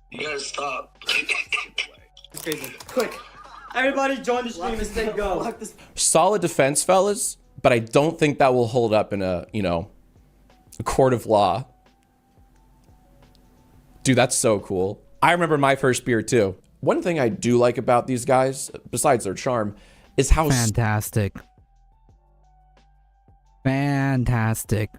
You gotta stop. Quick. Everybody join the stream and say go. Solid defense, fellas. but I don't think that will hold up in a court of law. Dude, that's so cool. I remember my first beer too. One thing I do like about these guys, besides their charm, is how Fantastic. Fantastic.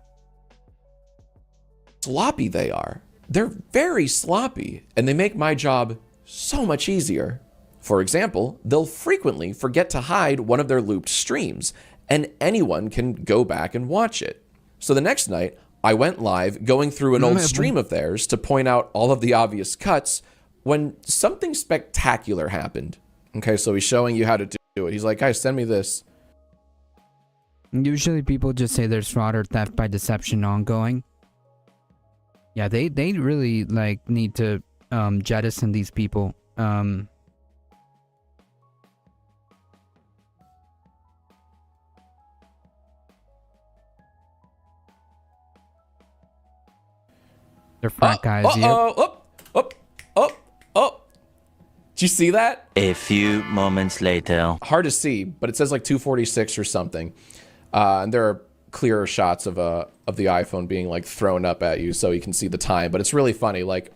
sloppy they are. They're very sloppy, and they make my job so much easier. For example, they'll frequently forget to hide one of their looped streams, and anyone can go back and watch it. So the next night, I went live going through an old stream of theirs to point out all of the obvious cuts when something spectacular happened. Okay, so he's showing you how to do it. He's like, guys, send me this. Usually people just say there's fraud or theft by deception ongoing. Yeah, they really like need to jettison these people. They're frat guys. Oh. Did you see that? A few moments later. Hard to see, but it says like 246 or something. And there are clearer shots of the iPhone being like thrown up at you so you can see the time, but it's really funny. Like,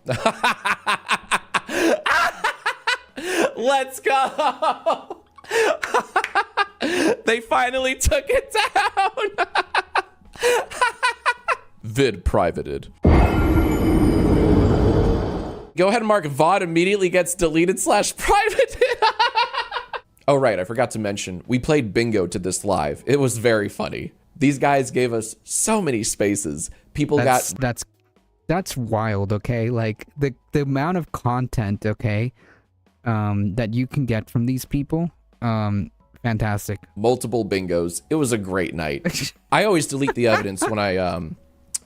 let's go. They finally took it down. Vid privated. Go ahead and mark VOD immediately gets deleted /privated. Oh, right. I forgot to mention, we played bingo to this live. It was very funny. These guys gave us so many spaces. People that's wild, okay? Like the amount of content, okay, that you can get from these people, fantastic. Multiple bingos. It was a great night. I always delete the evidence when I am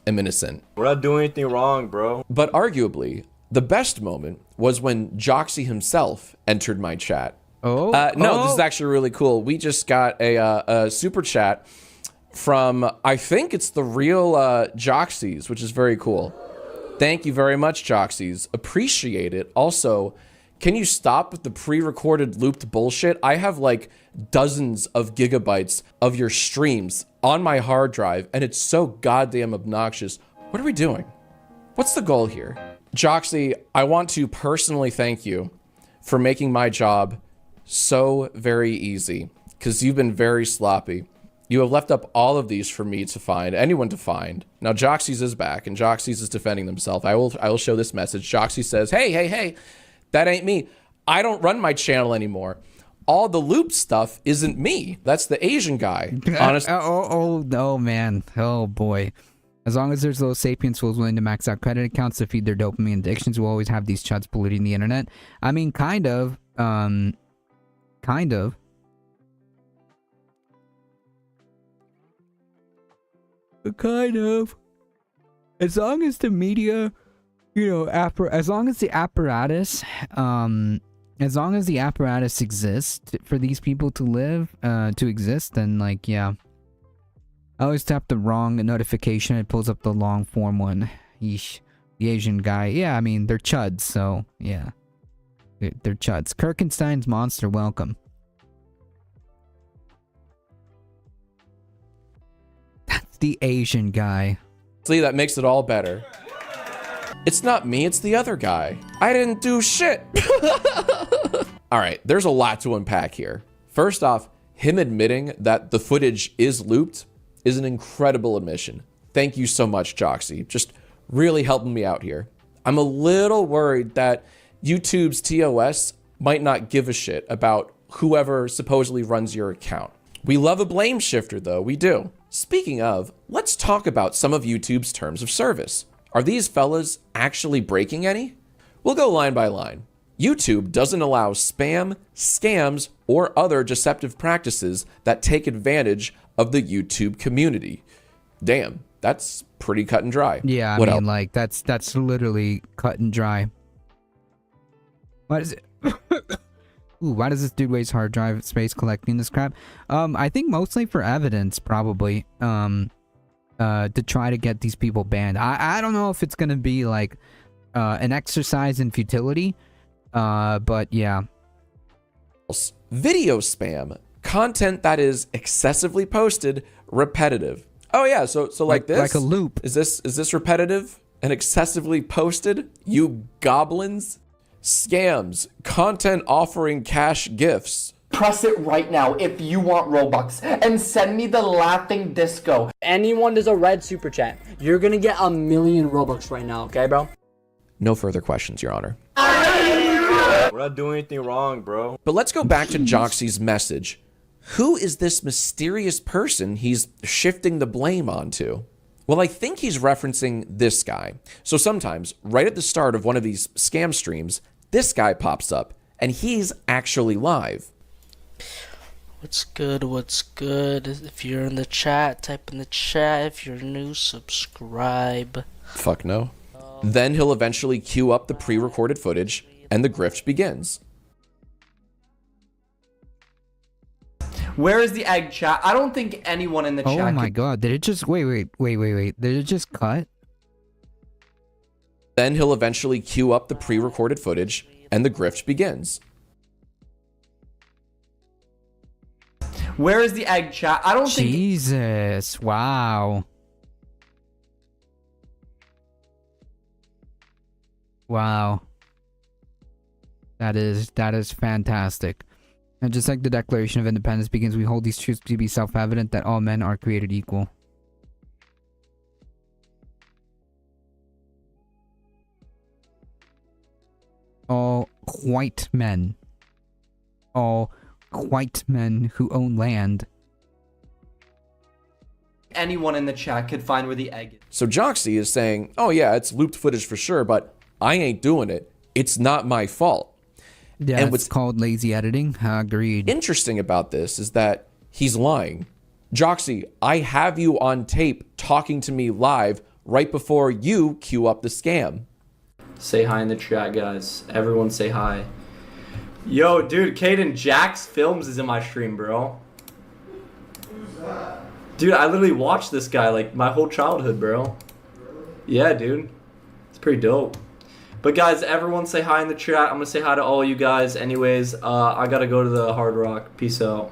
innocent. We're not doing anything wrong, bro. But arguably, the best moment was when Joxy himself entered my chat. This is actually really cool. We just got a super chat from, I think it's the real Joxys, which is very cool. Thank you very much, Joxys. Appreciate it. Also, can you stop with the pre-recorded looped bullshit? I have like dozens of gigabytes of your streams on my hard drive, and it's so goddamn obnoxious. What are we doing? What's the goal here? Joxy, I want to personally thank you for making my job so very easy, because you've been very sloppy. You have left up all of these for me to find, anyone to find. Now Joxys is back, and Joxys is defending themselves. I will show this message. Joxy says, hey, that ain't me. I don't run my channel anymore. All the loop stuff isn't me. That's the Asian guy. Honestly. Oh man. Oh boy. As long as there's those sapiens fools willing to max out credit accounts to feed their dopamine addictions, we'll always have these chuds polluting the internet. I mean, kind of. Kind of. As long as the media, as long as the apparatus, exists for these people to live, to exist, then like, yeah. I always tap the wrong notification. It pulls up the long form one. Yeesh. The Asian guy. Yeah, I mean, they're chuds, so yeah. They're chuds. Kirkenstein's monster, welcome. That's the Asian guy. See, that makes it all better. It's not me, it's the other guy. I didn't do shit. All right, there's a lot to unpack here. First off, him admitting that the footage is looped is an incredible admission. Thank you so much, Joxy. Just really helping me out here. I'm a little worried that YouTube's TOS might not give a shit about whoever supposedly runs your account. We love a blame shifter, though. We do. Speaking of, let's talk about some of YouTube's terms of service. Are these fellas actually breaking any? We'll go line by line. YouTube doesn't allow spam, scams, or other deceptive practices that take advantage of the YouTube community. Damn, that's pretty cut and dry. Yeah, I mean, like, that's literally cut and dry. What is it? Ooh, why does this dude waste hard drive space collecting this crap? I think mostly for evidence, probably. To try to get these people banned. I don't know if it's gonna be like an exercise in futility. But yeah. Video spam content that is excessively posted, repetitive. Oh yeah, so like this, like a loop. Is this repetitive and excessively posted? You goblins, scams, content offering cash gifts. Press it right now if you want Robux and send me the laughing disco. Anyone does a red super chat, you're gonna get 1,000,000 Robux right now, okay, bro? No further questions, Your Honor. We're not doing anything wrong, bro. But let's go back to Joxy's message. Who is this mysterious person he's shifting the blame onto? Well, I think he's referencing this guy. So sometimes, right at the start of one of these scam streams, this guy pops up, and he's actually live. What's good? What's good? If you're in the chat, type in the chat. If you're new, subscribe. Fuck no. Then he'll eventually queue up the pre-recorded footage, and the grift begins. Where is the egg chat? I don't think anyone in the chat. Oh my god, did it just wait. Did it just cut? Then he'll eventually queue up the pre-recorded footage, and the grift begins. Where is the egg chat? I don't think. Jesus, wow. Wow. That is fantastic. And just like the Declaration of Independence begins, we hold these truths to be self-evident that all men are created equal. All white men. All white men who own land. Anyone in the chat could find where the egg is. So Joxy is saying, oh yeah, it's looped footage for sure, but I ain't doing it. It's not my fault. Yeah, and it's what's called lazy editing. Agreed. interesting about this is that he's lying. Joxy, I have you on tape talking to me live right before you queue up the scam. Say hi in the chat, guys. Everyone say hi. Yo, dude, Caden, Jax Films is in my stream, bro. Who's that? Dude, I literally watched this guy like my whole childhood, bro. Yeah, dude. It's pretty dope. But guys, everyone say hi in the chat. I'm gonna say hi to all you guys. Anyways, I gotta go to the Hard Rock. Peace out.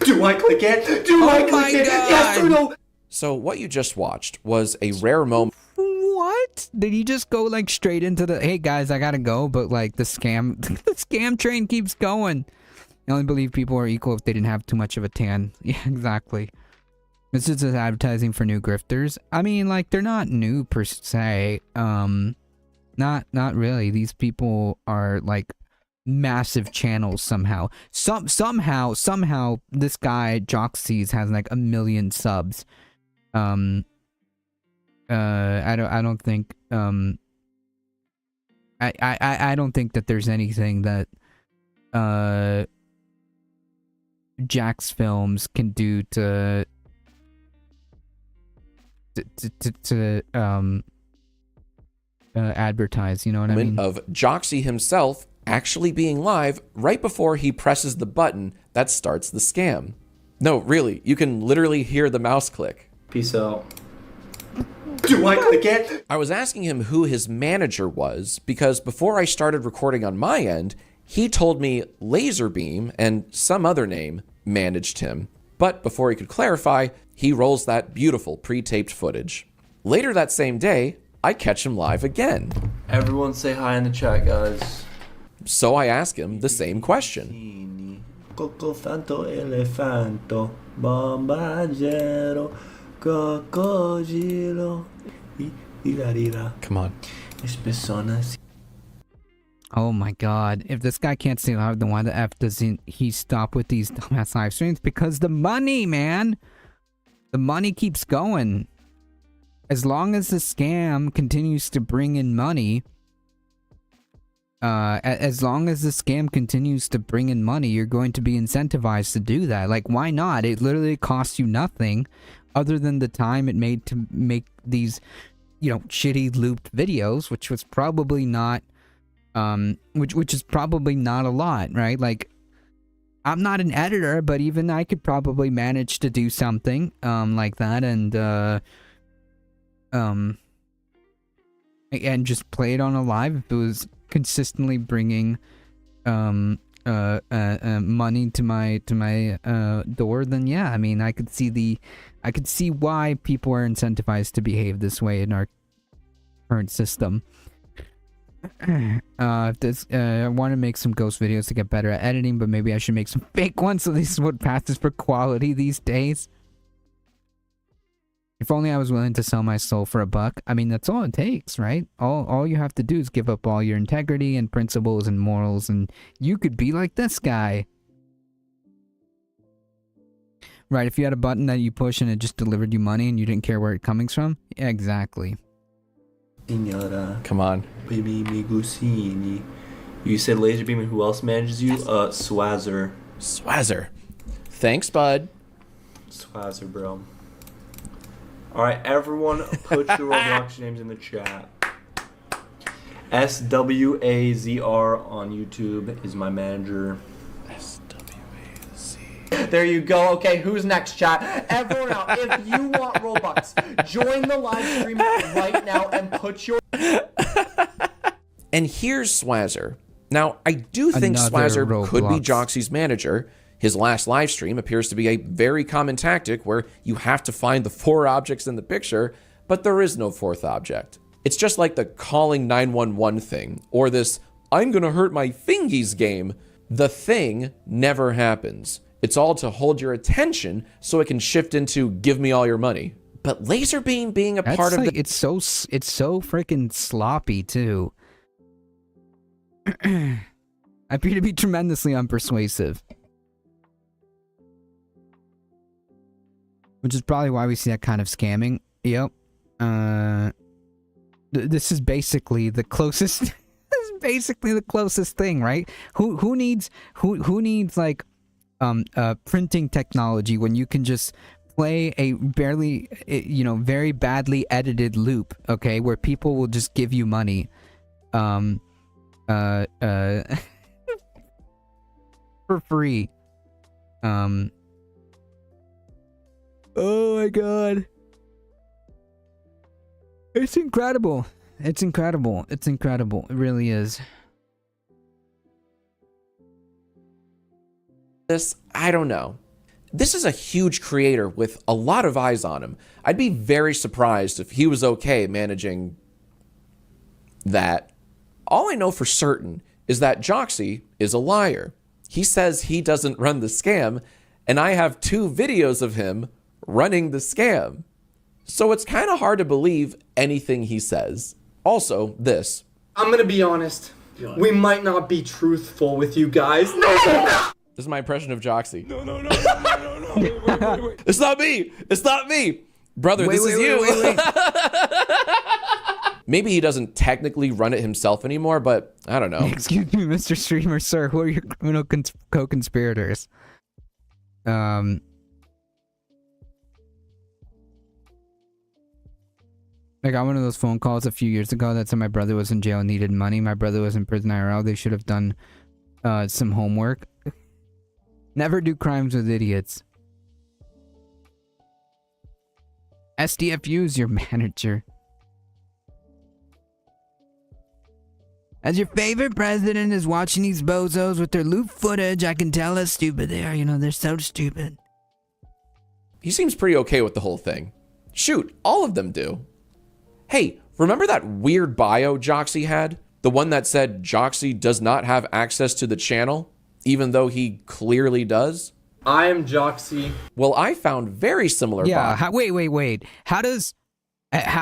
Do I click it? Do I click it? Yes or no? So what you just watched was a rare moment. What? Did he just go like straight into the, hey guys, I gotta go, but like the scam the scam train keeps going. I only believe people are equal if they didn't have too much of a tan. Yeah, exactly. This is just advertising for new grifters. I mean, like, they're not new per se. Not really. These people are like massive channels somehow. Somehow this guy Joxy's has like 1 million subs. I don't think I don't think that there's anything that Jax Films can do to advertise, you know what I mean? Of Joxy himself actually being live right before he presses the button that starts the scam. No, really, you can literally hear the mouse click. Peace out. Do I click it? I was asking him who his manager was because before I started recording on my end, he told me Laserbeam and some other name managed him. But before he could clarify, he rolls that beautiful pre-taped footage. Later that same day, I catch him live again. Everyone say hi in the chat, guys. So I ask him the same question. Cocofanto elefanto, bombagero, cocodilo, Come on. Oh my god. If this guy can't stay live, then why the F doesn't he stop with these dumbass live streams? Because the money, man! The money keeps going. As long as the scam continues to bring in money, as long as the scam continues to bring in money, you're going to be incentivized to do that. Like, why not? It literally costs you nothing other than the time it made to make these, you know, shitty looped videos, which was probably not, which is probably not a lot, right? Like, I'm not an editor, but even I could probably manage to do something, like that, and just play it on a live if it was consistently bringing money to my door, then yeah, I mean, I could see why people are incentivized to behave this way in our current system. I want to make some ghost videos to get better at editing, but maybe I should make some fake ones, so this is what passes for quality these days. If only I was willing to sell my soul for $1. I mean, that's all it takes, right? All you have to do is give up all your integrity and principles and morals, and you could be like this guy. Right, if you had a button that you push and it just delivered you money and you didn't care where it comes from? Yeah, exactly. Signora. Come on. Baby mi gusini. You said laser beam, and who else manages you? Swazzer. Swazzer. Thanks, bud. Swazzer, bro. Alright, everyone, put your Roblox names in the chat. SWAZR on YouTube is my manager. SWAZ. There you go. Okay, who's next, chat? Everyone out, if you want Robux, join the live stream right now and put your... And here's Swazzer. Now, I do think Another Swazzer could be Roblox. Joxy's manager. His last live stream appears to be a very common tactic where you have to find the 4 objects in the picture, but there is no 4th object. It's just like the calling 911 thing, or this I'm gonna hurt my fingies game. The thing never happens. It's all to hold your attention so it can shift into give me all your money. But Laserbeam being a That's part of like, the... it's so freaking sloppy too. I appear to be tremendously unpersuasive. Which is probably why we see that kind of scamming. Yep. This is basically the closest. This is basically the closest thing, right? Who needs like printing technology when you can just play a barely very badly edited loop, okay, where people will just give you money, for free. Oh my god. It's incredible. It's incredible. It's incredible. It really is. I don't know. This is a huge creator with a lot of eyes on him. I'd be very surprised if he was okay managing that. All I know for certain is that Joxy is a liar. He says he doesn't run the scam, and I have 2 videos of him running the scam. So it's kind of hard to believe anything he says. Also, this. I'm gonna be honest. We might not be truthful with you guys. No! This is my impression of Joxy. No. Wait. It's not me. It's not me. Brother, this is you. Wait. Maybe he doesn't technically run it himself anymore, but I don't know. Excuse me, Mr. Streamer, sir. Who are your criminal co-conspirators? I got one of those phone calls a few years ago that said my brother was in jail and needed money. My brother was in prison IRL. They should have done some homework. Never do crimes with idiots. SDFU is your manager. As your favorite president is watching these bozos with their loot footage, I can tell how stupid they are. You know, they're so stupid. He seems pretty okay with the whole thing. Shoot, all of them do. Hey, remember that weird bio Joxy had? The one that said Joxy does not have access to the channel, even though he clearly does? I am Joxy. Well, I found very similar Yeah, wait. How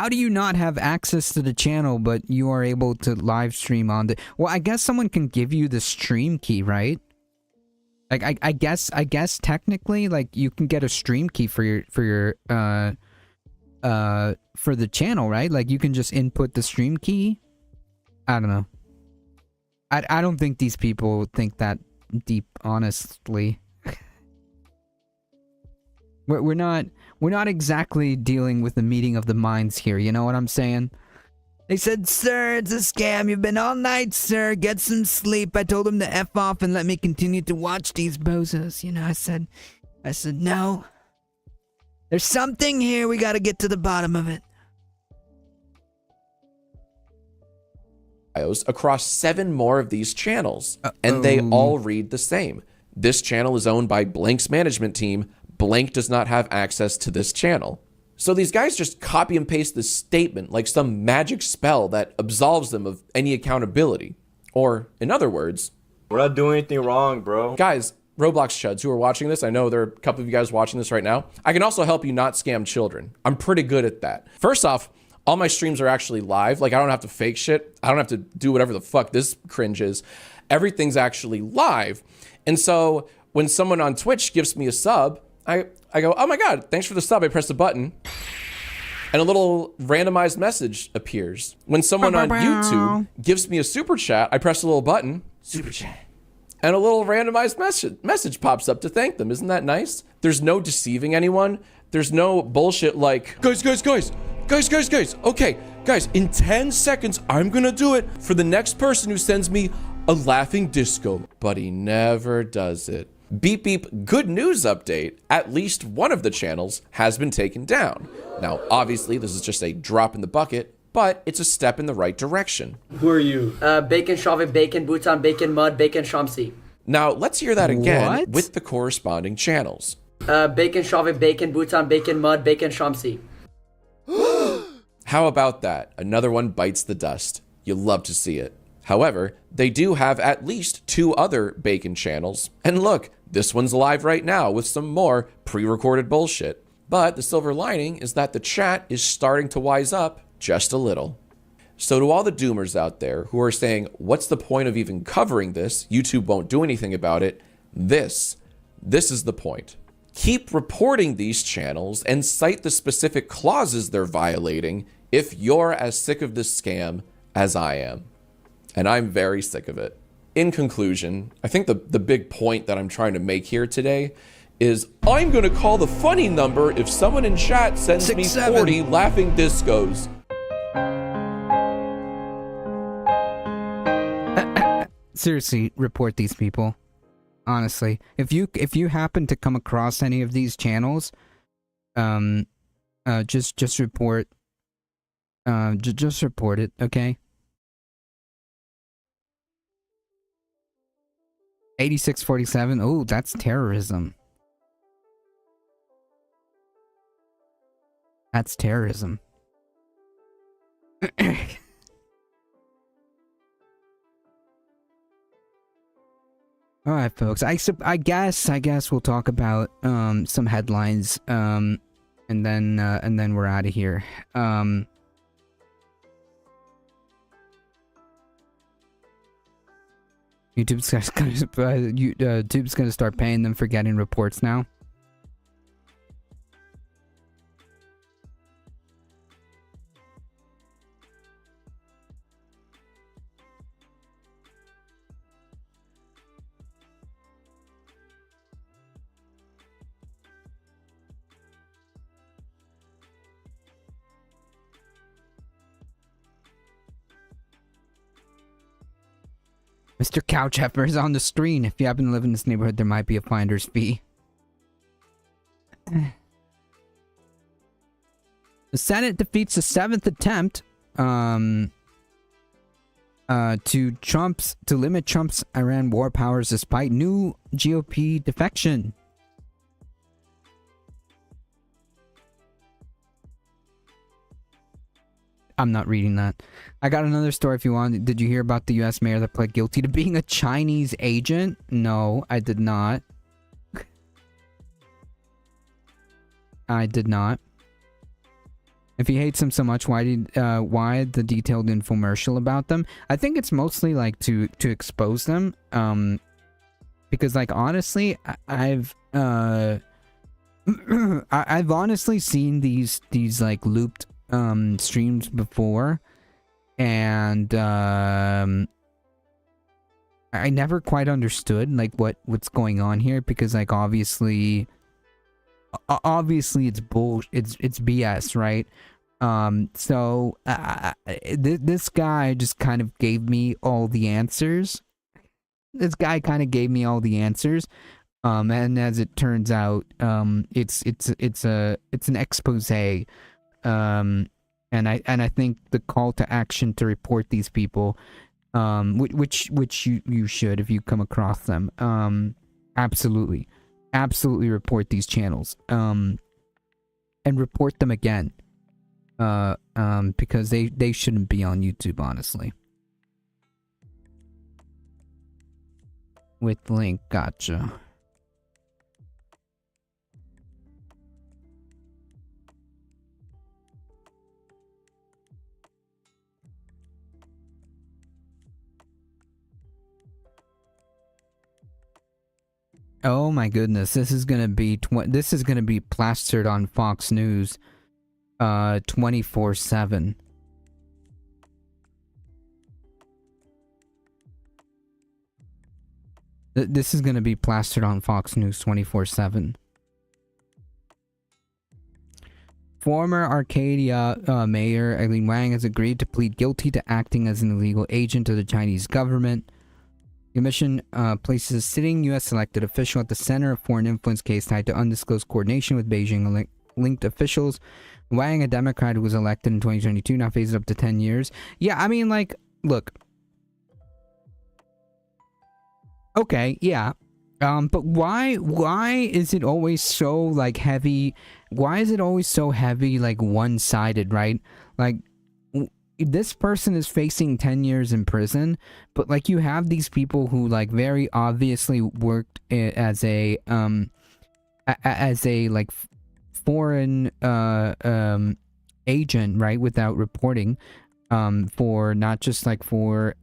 do you not have access to the channel, but you are able to live stream on the... Well, I guess someone can give you the stream key, right? Like, I guess technically, like, you can get a stream key for the channel, right? Like, you can just input the stream key. I don't know. I don't think these people think that deep, honestly. We're not exactly dealing with the meeting of the minds here, you know what I'm saying? They said, "Sir, it's a scam. You've been all night, sir. Get some sleep." I told him to F off and let me continue to watch these bozos. You know, I said, no. There's something here. We gotta get to the bottom of it. bios across 7 more of these channels, and they all read the same. This channel is owned by Blank's management team. Blank does not have access to this channel. So these guys just copy and paste this statement like some magic spell that absolves them of any accountability. Or, in other words, we're not doing anything wrong, bro. Guys, Roblox chuds who are watching this, I know there are a couple of you guys watching this right now. I can also help you not scam children. I'm pretty good at that. First off, all my streams are actually live. Like, I don't have to fake shit. I don't have to do whatever the fuck this cringe is. Everything's actually live. And so when someone on Twitch gives me a sub, I go, oh my God, thanks for the sub. I press the button and a little randomized message appears. When someone on YouTube gives me a super chat, I press a little button, super chat, and a little randomized message pops up to thank them. Isn't that nice? There's no deceiving anyone. There's no bullshit like, guys. Okay, guys, in 10 seconds, I'm gonna do it for the next person who sends me a laughing disco. But he never does it. Beep beep, good news update. At least one of the channels has been taken down. Now, obviously, this is just a drop in the bucket, but it's a step in the right direction. Who are you? Bacon Shave, Bacon Bhutan, Bacon Mud, Bacon Shamsi. Now, let's hear that again with the corresponding channels. Bacon Shave, Bacon Bhutan, Bacon Mud, Bacon Shamsi. How about that? Another one bites the dust. You love to see it. However, they do have at least 2 other Bacon channels. And look, this one's live right now with some more pre-recorded bullshit. But the silver lining is that the chat is starting to wise up just a little. So to all the doomers out there who are saying, what's the point of even covering this? YouTube won't do anything about it. This is the point. Keep reporting these channels and cite the specific clauses they're violating if you're as sick of this scam as I am. And I'm very sick of it. In conclusion, I think the big point that I'm trying to make here today is I'm gonna call the funny number if someone in chat sends me 40 laughing discos. Seriously, report these people. Honestly, if you happen to come across any of these channels, just report. Just report it, okay? 8647. Oh, that's terrorism. That's terrorism. All right, folks. I guess we'll talk about some headlines and then we're out of here. YouTube's gonna start paying them for getting reports now. Mr. Couchheffer is on the screen. If you happen to live in this neighborhood, there might be a finder's fee. The Senate defeats the 7th attempt to limit Trump's Iran war powers despite new GOP defection. I'm not reading that. I got another story if you want. Did you hear about the US mayor that pled guilty to being a Chinese agent? No, I did not. I did not. If he hates them so much, why the detailed infomercial about them? I think it's mostly like to expose them. Because like honestly, I've honestly seen these like looped streams before, and I never quite understood like what's going on here, because like obviously it's it's BS, right? So this guy just kind of gave me all the answers. And as it turns out, it's an expose. And I think the call to action to report these people which you should if you come across them. Absolutely report these channels. And report them again. Because they shouldn't be on YouTube, honestly. With link, gotcha. Oh my goodness, this is gonna be plastered on Fox News 24/7. This is gonna be plastered on Fox News 24/7. Former Arcadia Mayor Eileen Wang has agreed to plead guilty to acting as an illegal agent of the Chinese government. The commission places a sitting U.S. elected official at the center of foreign influence case tied to undisclosed coordination with Beijing-linked officials. Wang, a Democrat who was elected in 2022, now faces up to 10 years. Yeah, I mean, like, look. Okay, yeah. But why is it always so, like, heavy? Why is it always so heavy, like, one-sided, right? Like, this person is facing 10 years in prison, but, like, you have these people who, like, very obviously worked as a, like, foreign, agent, right, without reporting, for not just, like, for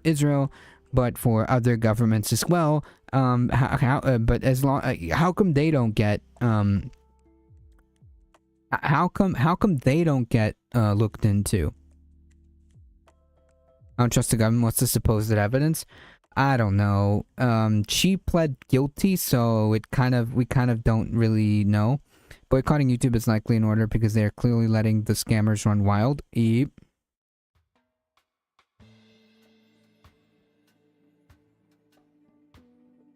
Israel, but for other governments as well. But as long, how come they don't get, how come they don't get looked into? I don't trust the government. What's the supposed evidence? I don't know. She pled guilty, so we kind of don't really know. Boycotting YouTube is likely in order because they are clearly letting the scammers run wild. Yep.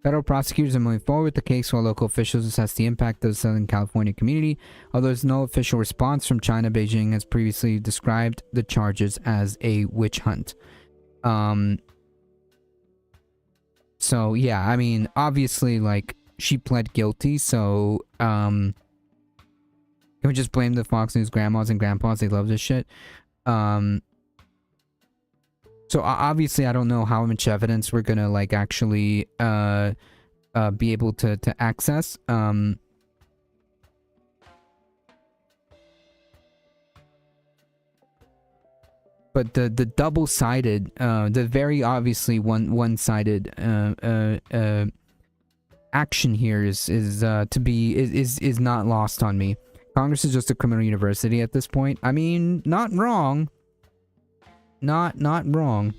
Federal prosecutors are moving forward with the case while local officials assess the impact of the Southern California community. Although there's no official response from China, Beijing has previously described the charges as a witch hunt. So yeah, I mean, obviously, like, she pled guilty, so can we just blame the Fox News grandmas and grandpas? They love this shit. So obviously, I don't know how much evidence we're gonna, like, actually be able to access. But the double-sided, the very obviously one-sided action here is not lost on me. Congress is just a criminal university at this point. I mean, not wrong. Not wrong.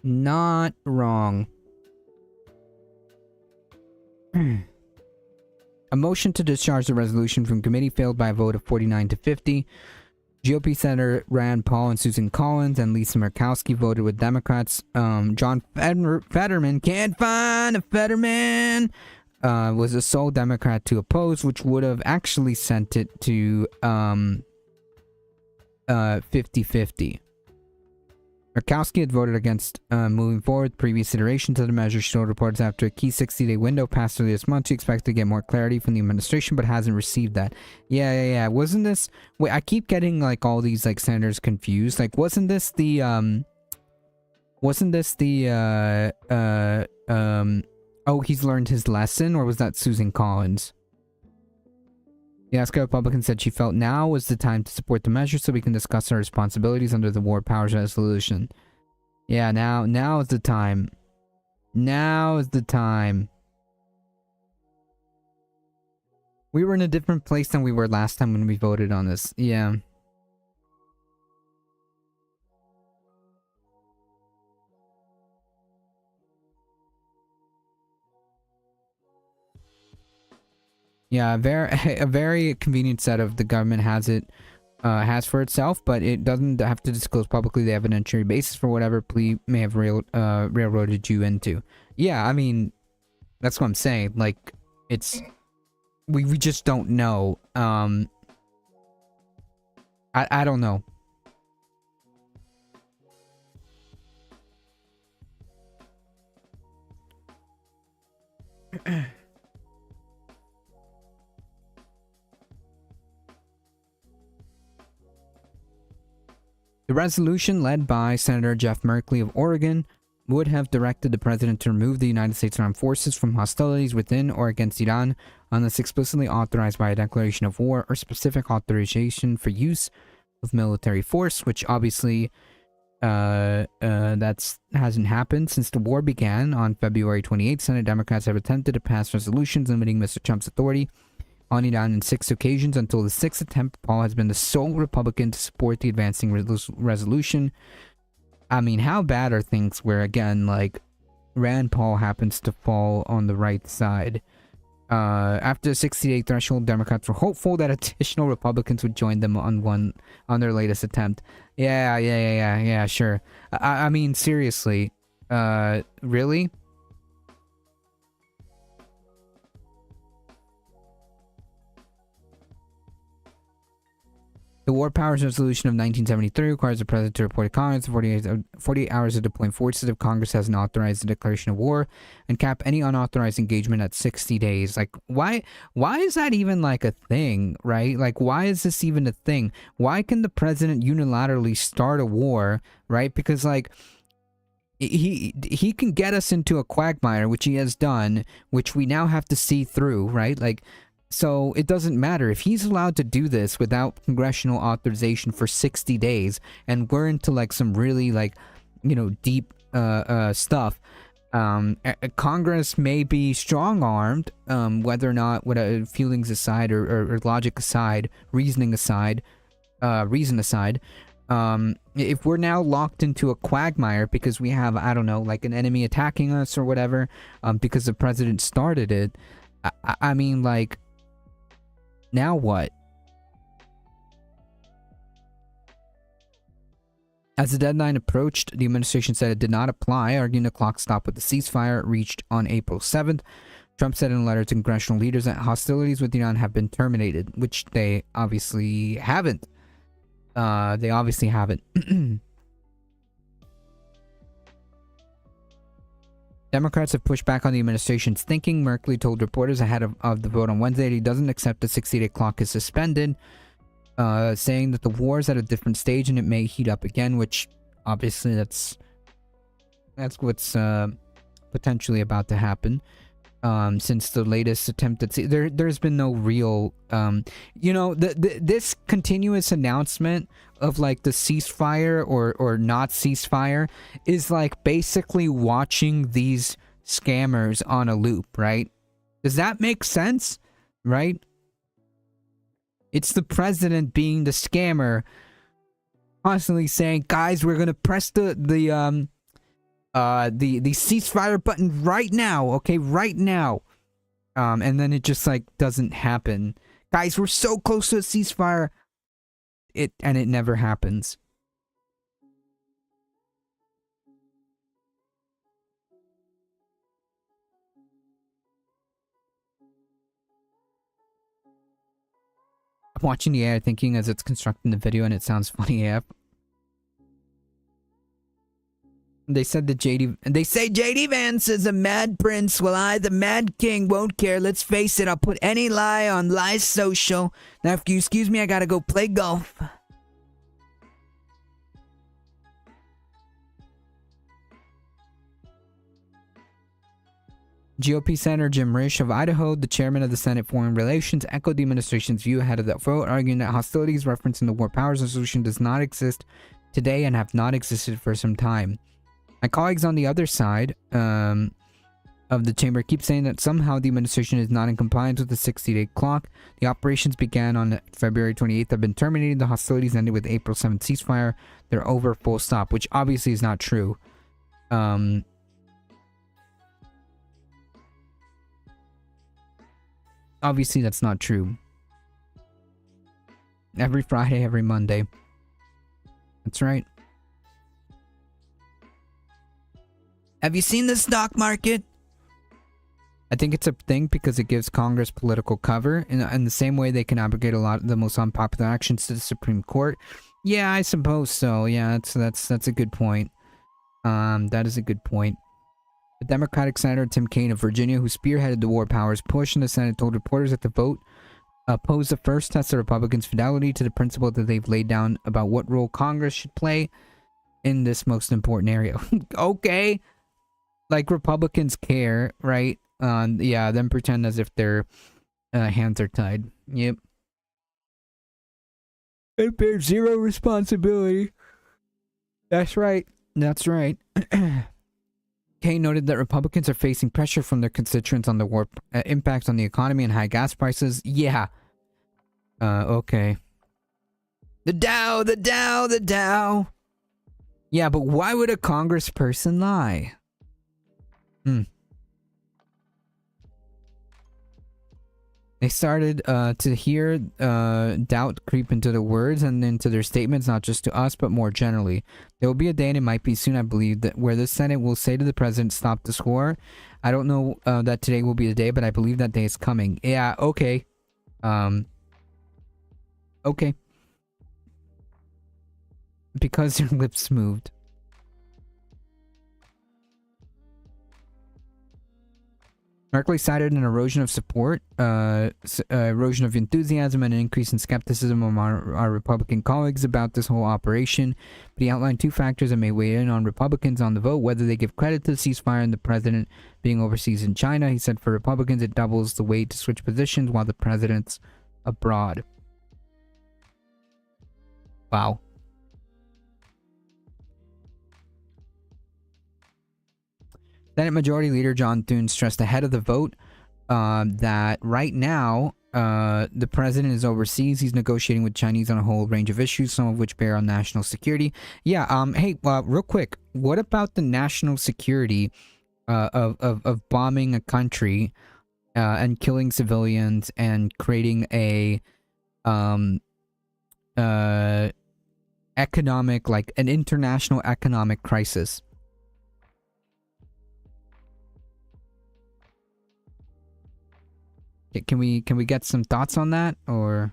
Not wrong. A motion to discharge the resolution from committee failed by a vote of 49 to 50. GOP Senator Rand Paul and Susan Collins and Lisa Murkowski voted with Democrats. John Fetterman, can't find a Fetterman, was the sole Democrat to oppose, which would have actually sent it to 50-50. Murkowski had voted against moving forward previous iterations of the measure. She told reporters after a key 60-day window passed earlier this month, she expected to get more clarity from the administration, but hasn't received that. Yeah. Wasn't this... Wait, I keep getting, like, all these, like, senators confused. Like, wasn't this the, oh, he's learned his lesson? Or was that Susan Collins? The Alaska Republican said she felt now was the time to support the measure so we can discuss our responsibilities under the War Powers Resolution. Yeah, now is the time. Now is the time. We were in a different place than we were last time when we voted on this. Yeah. Yeah, a very convenient set of the government has for itself, but it doesn't have to disclose publicly the evidentiary basis for whatever plea may have railroaded you into. Yeah, I mean, that's what I'm saying. Like, it's we just don't know. I don't know. The resolution, led by Senator Jeff Merkley of Oregon, would have directed the president to remove the United States Armed Forces from hostilities within or against Iran unless explicitly authorized by a declaration of war or specific authorization for use of military force, which obviously that hasn't happened since the war began on February 28th. Senate Democrats have attempted to pass resolutions limiting Mr. Trump's authority on Iran on 6 occasions. Until the 6th attempt, Paul has been the sole Republican to support the advancing resolution. I mean, how bad are things where, again, like, Rand Paul happens to fall on the right side? After the 60-day threshold, Democrats were hopeful that additional Republicans would join them on their latest attempt. Yeah, sure. I mean, seriously. Really? The War Powers Resolution of 1973 requires the President to report to Congress in 48 hours of deploying forces if Congress hasn't authorized the declaration of war, and cap any unauthorized engagement at 60 days. Like, why is that even like a thing, right? Like, why is this even a thing? Why can the President unilaterally start a war, right? Because, like, he can get us into a quagmire, which he has done, which we now have to see through, right? Like, so it doesn't matter if he's allowed to do this without congressional authorization for 60 days, and we're into like some really like, you know, deep stuff. Congress may be strong-armed, whether or not, feelings aside or logic aside, reasoning aside, reason aside. If we're now locked into a quagmire because we have, I don't know, like an enemy attacking us or whatever, because the president started it, I mean, like, now what? As the deadline approached, the administration said it did not apply, arguing the clock stopped with the ceasefire reached on April 7th. Trump said in a letter to congressional leaders that hostilities with Iran have been terminated, which they obviously haven't. Democrats have pushed back on the administration's thinking. Merkley told reporters ahead of the vote on Wednesday that he doesn't accept the 60-day clock is suspended, saying that the war is at a different stage and it may heat up again, which obviously that's what's potentially about to happen. Since the latest attempt at there's been no real this continuous announcement of like the ceasefire or not ceasefire is like basically watching these scammers on a loop, right? Does that make sense? Right? It's the president being the scammer, constantly saying, guys, we're gonna press the ceasefire button right now, okay, right now, and then it just like doesn't happen. Guys, we're so close to a ceasefire, it never happens. I'm watching the AI thinking as it's constructing the video, and it sounds funny AF. They said that JD Vance is a mad prince, while I, the mad king, won't care. Let's face it, I'll put any lie on Lie Social. Now, if you excuse me, I gotta go play golf. GOP Senator Jim Risch of Idaho, the chairman of the Senate Foreign Relations, echoed the administration's view ahead of that vote, arguing that hostilities referenced in the War Powers Resolution does not exist today and have not existed for some time. My colleagues on the other side of the chamber keep saying that somehow the administration is not in compliance with the 60-day clock. The operations began on February 28th, have been terminated. The hostilities ended with April 7th ceasefire. They're over, full stop, which obviously is not true. Obviously that's not true. Every Friday, every Monday. That's right. Have you seen the stock market? I think it's a thing because it gives Congress political cover in the same way they can abrogate a lot of the most unpopular actions to the Supreme Court. Yeah, I suppose so. Yeah, that's a good point. That is a good point. The Democratic Senator Tim Kaine of Virginia, who spearheaded the war powers push in the Senate, told reporters that the vote posed the first test of Republicans' fidelity to the principle that they've laid down about what role Congress should play in this most important area. Okay. Like Republicans care, right? Yeah, then pretend as if their hands are tied. Yep. They bear zero responsibility. That's right. That's right. Kay noted that Republicans are facing pressure from their constituents on the war impact on the economy and high gas prices. Yeah. Okay. The Dow, the Dow, the Dow. Yeah, but why would a congressperson lie? They started to hear doubt creep into the words and into their statements, not just to us, but more generally. There will be a day, and it might be soon, I believe, that where the Senate will say to the president, stop this war. I don't know that today will be the day, but I believe that day is coming. Yeah, okay. Okay. Because your lips moved. Merkley cited an erosion of support, erosion of enthusiasm, and an increase in skepticism among our Republican colleagues about this whole operation. But he outlined two factors that may weigh in on Republicans on the vote, whether they give credit to the ceasefire and the president being overseas in China. He said for Republicans, it doubles the weight to switch positions while the president's abroad. Wow. Senate Majority Leader John Thune stressed ahead of the vote that right now the president is overseas. He's negotiating with Chinese on a whole range of issues, some of which bear on national security. Yeah. Hey, real quick, what about the national security of bombing a country and killing civilians and creating a economic, like an international economic crisis? Can we get some thoughts on that, or?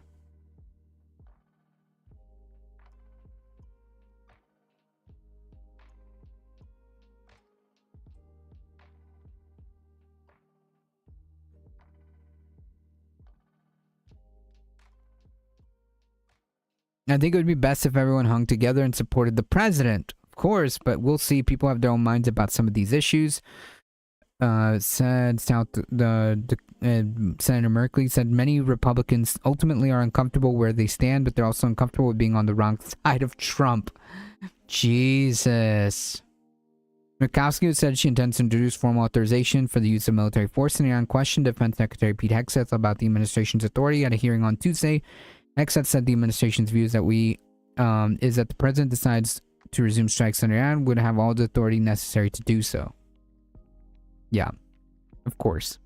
I think it would be best if everyone hung together and supported the president, of course, but we'll see. People have their own minds about some of these issues. Said Senator Merkley said many Republicans ultimately are uncomfortable where they stand, but they're also uncomfortable with being on the wrong side of Trump. Jesus. Murkowski said she intends to introduce formal authorization for the use of military force in Iran. Questioned Defense Secretary Pete Hegseth about the administration's authority at a hearing on Tuesday. Hegseth said the administration's view is that is that the president decides to resume strikes on Iran would have all the authority necessary to do so. Yeah, of course.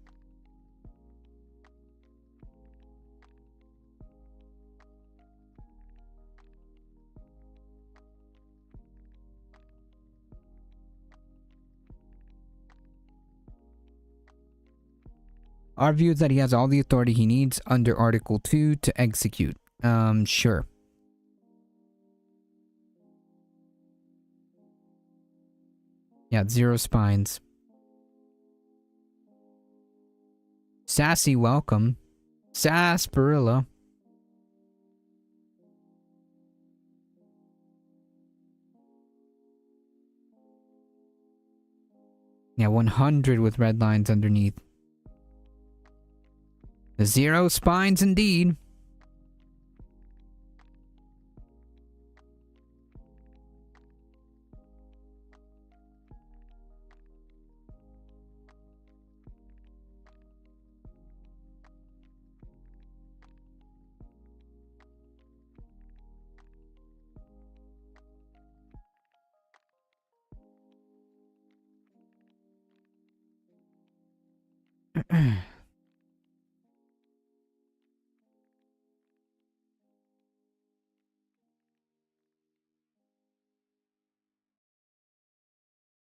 Our view is that he has all the authority he needs under Article 2 to execute. Sure. Yeah, zero spines. Sassy, welcome. Sarsaparilla. Yeah, 100 with red lines underneath. The zero spines indeed.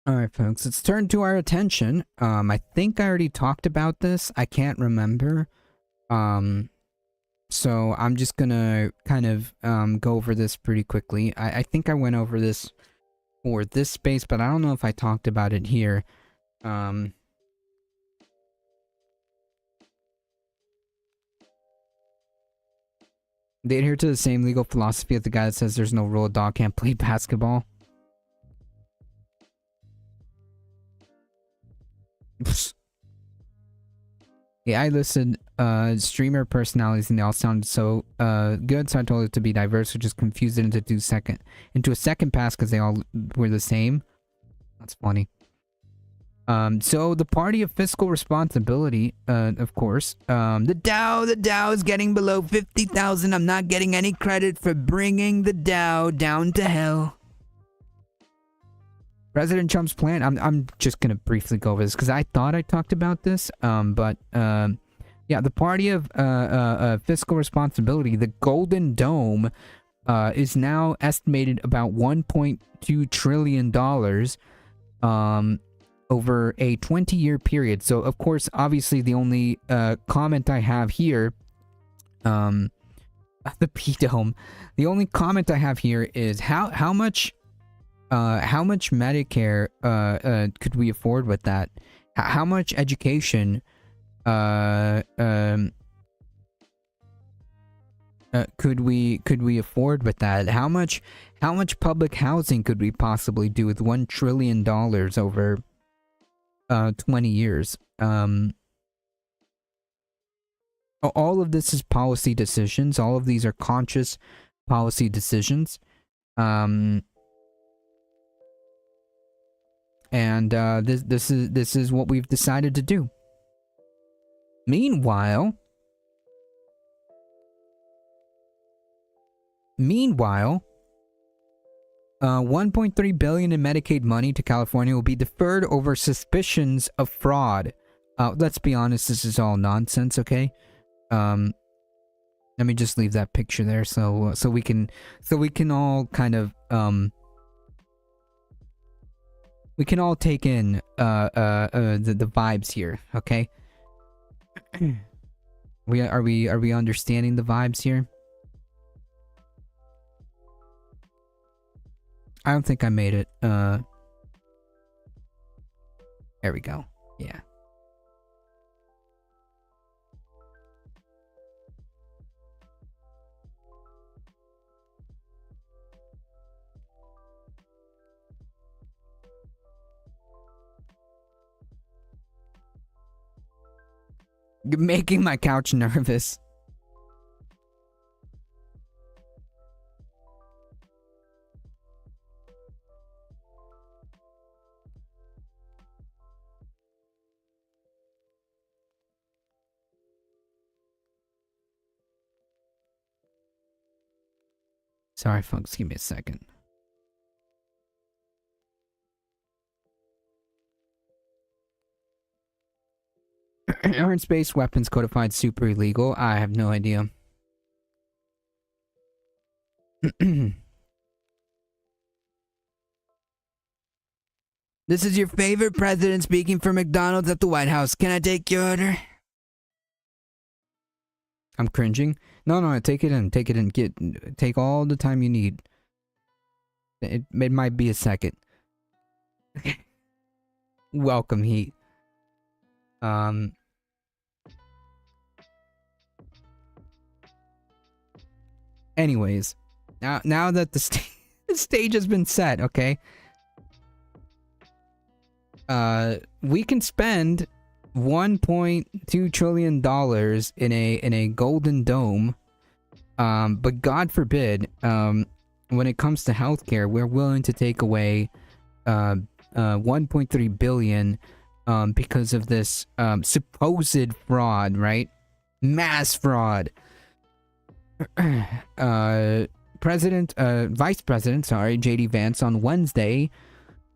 All right, folks, let's turn to our attention. I think I already talked about this. I can't remember. So I'm just gonna kind of go over this pretty quickly. I think I went over this for this space, but I don't know if I talked about it here. They adhere to the same legal philosophy as the guy that says there's no rule a dog can't play basketball. Yeah, I listed streamer personalities and they all sounded so good, so I told it to be diverse, which just confused it into a second pass because they all were the same. That's funny. So the party of fiscal responsibility, of course. The Dow is getting below 50,000. I'm not getting any credit for bringing the Dow down to hell. President Trump's plan. I'm just gonna briefly go over this because I thought I talked about this. Yeah, the party of fiscal responsibility, the Golden Dome, is now estimated about $1.2 trillion, over a 20-year period. So, of course, obviously, the only comment I have here, the P-Dome, the only comment I have here is how much Medicare could we afford with that? How much education could we afford with that? How much public housing could we possibly do with $1 trillion over 20 years? All of this is policy decisions. All of these are conscious policy decisions. And this is what we've decided to do. Meanwhile, 1.3 billion in Medicaid money to California will be deferred over suspicions of fraud. Let's be honest, this is all nonsense, okay? Let me just leave that picture there so we can all kind of we can all take in the vibes here, okay? Are we understanding the vibes here? I don't think I made it. There we go. Yeah. You're making my couch nervous. Sorry, folks. Give me a second. Aren't space weapons codified super illegal? I have no idea. This is your favorite president speaking for McDonald's at the White House. Can I take your order? I'm cringing. No, take it in. Take it in. Take all the time you need. It might be a second. Welcome, Heat. Anyways, now that the stage has been set, okay? We can spend $1.2 trillion in a golden dome, but God forbid, when it comes to healthcare, we're willing to take away 1.3 billion because of this supposed fraud, right? Mass fraud. Vice President, JD Vance on Wednesday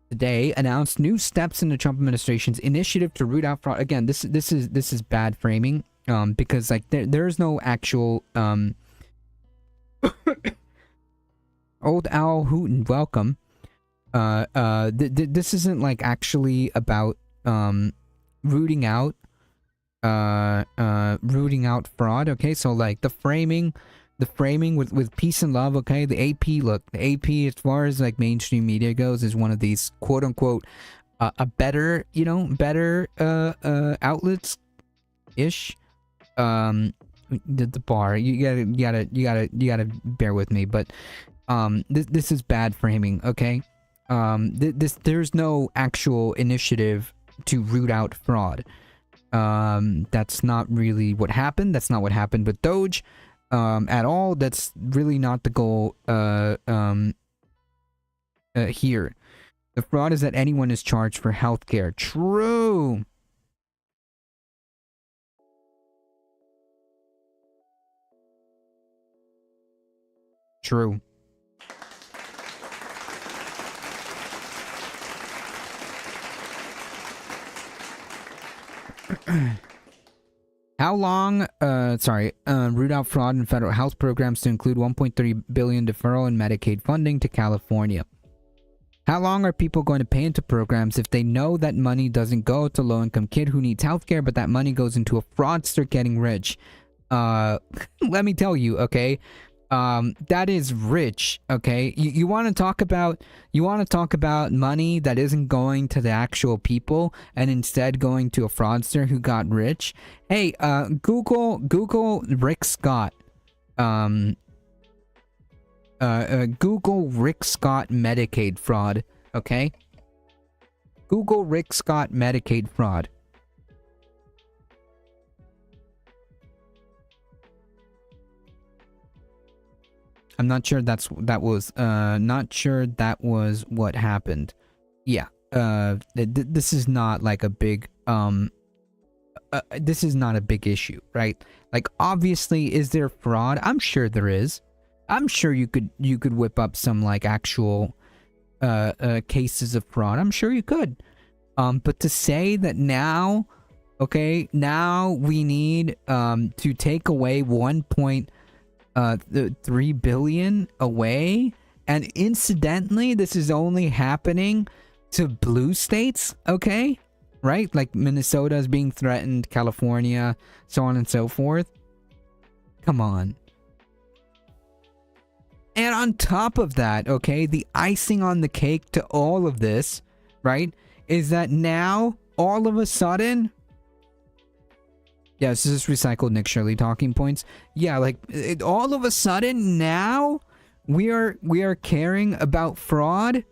today announced new steps in the Trump administration's initiative to root out fraud. Again, this is bad framing, because like there's no actual Old Al Hooten, welcome. This isn't like actually about rooting out fraud. Okay, so like the framing with peace and love. Okay, the AP, look, the AP, as far as like mainstream media goes, is one of these quote unquote a better, you know, better outlets ish. The bar, you gotta bear with me, but this is bad framing. Okay, there's no actual initiative to root out fraud. That's not really what happened. That's not what happened with Doge at all. That's really not the goal here. The fraud is that anyone is charged for healthcare. True. True. How long, root out fraud in federal health programs to include 1.3 billion deferral in Medicaid funding to California. How long are people going to pay into programs if they know that money doesn't go to low-income kid who needs healthcare, but that money goes into a fraudster getting rich? Let me tell you, okay? That is rich, okay? You want to talk about money that isn't going to the actual people and instead going to a fraudster who got rich? Hey, Google Rick Scott. Google Rick Scott Medicaid fraud, okay? Google Rick Scott Medicaid fraud. I'm not sure that was what happened. Yeah. This is not like a big this is not a big issue, right? Like, obviously, is there fraud? I'm sure there is. I'm sure you could whip up some like actual cases of fraud. I'm sure you could. But to say that now, okay, now we need to take away 1.3 billion away, and incidentally, this is only happening to blue states, okay? Right? Like Minnesota is being threatened, California, so on and so forth. Come on. And on top of that, okay, the icing on the cake to all of this, right, is that now, all of a sudden... Yeah, this is recycled Nick Shirley talking points. Yeah, like, all of a sudden, now, we are caring about fraud?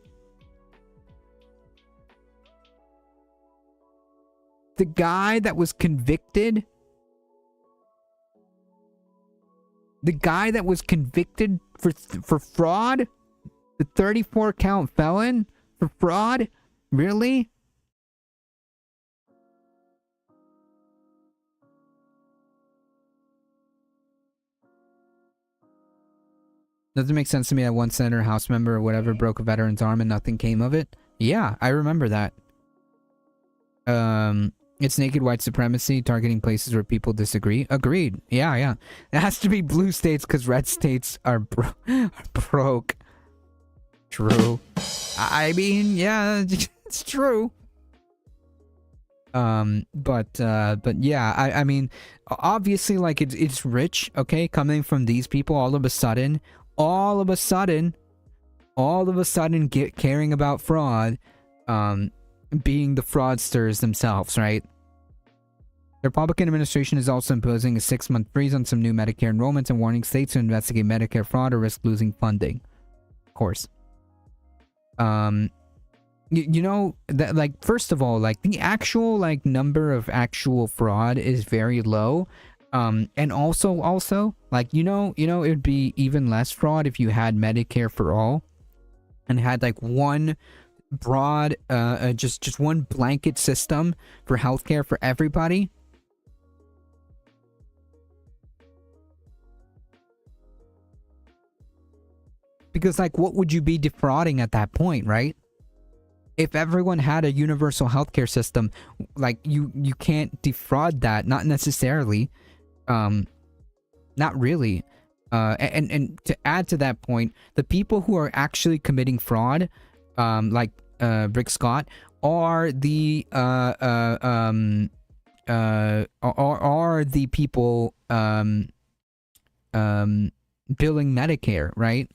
The guy that was convicted... The guy that was convicted for fraud? The 34-count felon for fraud? Really? Doesn't make sense to me that one senator, house member, or whatever broke a veteran's arm and nothing came of it. Yeah, I remember that. It's naked white supremacy, targeting places where people disagree. Agreed. Yeah. It has to be blue states because red states are broke. True. I mean, yeah, it's true. But yeah, I mean, obviously, like, it's rich, okay, coming from these people all of a sudden caring about fraud, being the fraudsters themselves, right? The Republican administration is also imposing a 6-month freeze on some new Medicare enrollments and warning states to investigate Medicare fraud or risk losing funding. Of course. You know, that, like, first of all, like, the actual, like, number of actual fraud is very low. And also, like, you know, it would be even less fraud if you had Medicare for all and had, like, one broad, just one blanket system for healthcare for everybody. Because, like, what would you be defrauding at that point, right? If everyone had a universal healthcare system, like, you can't defraud that, not necessarily. Not really. And to add to that point, the people who are actually committing fraud, like Rick Scott, are the people billing Medicare, right?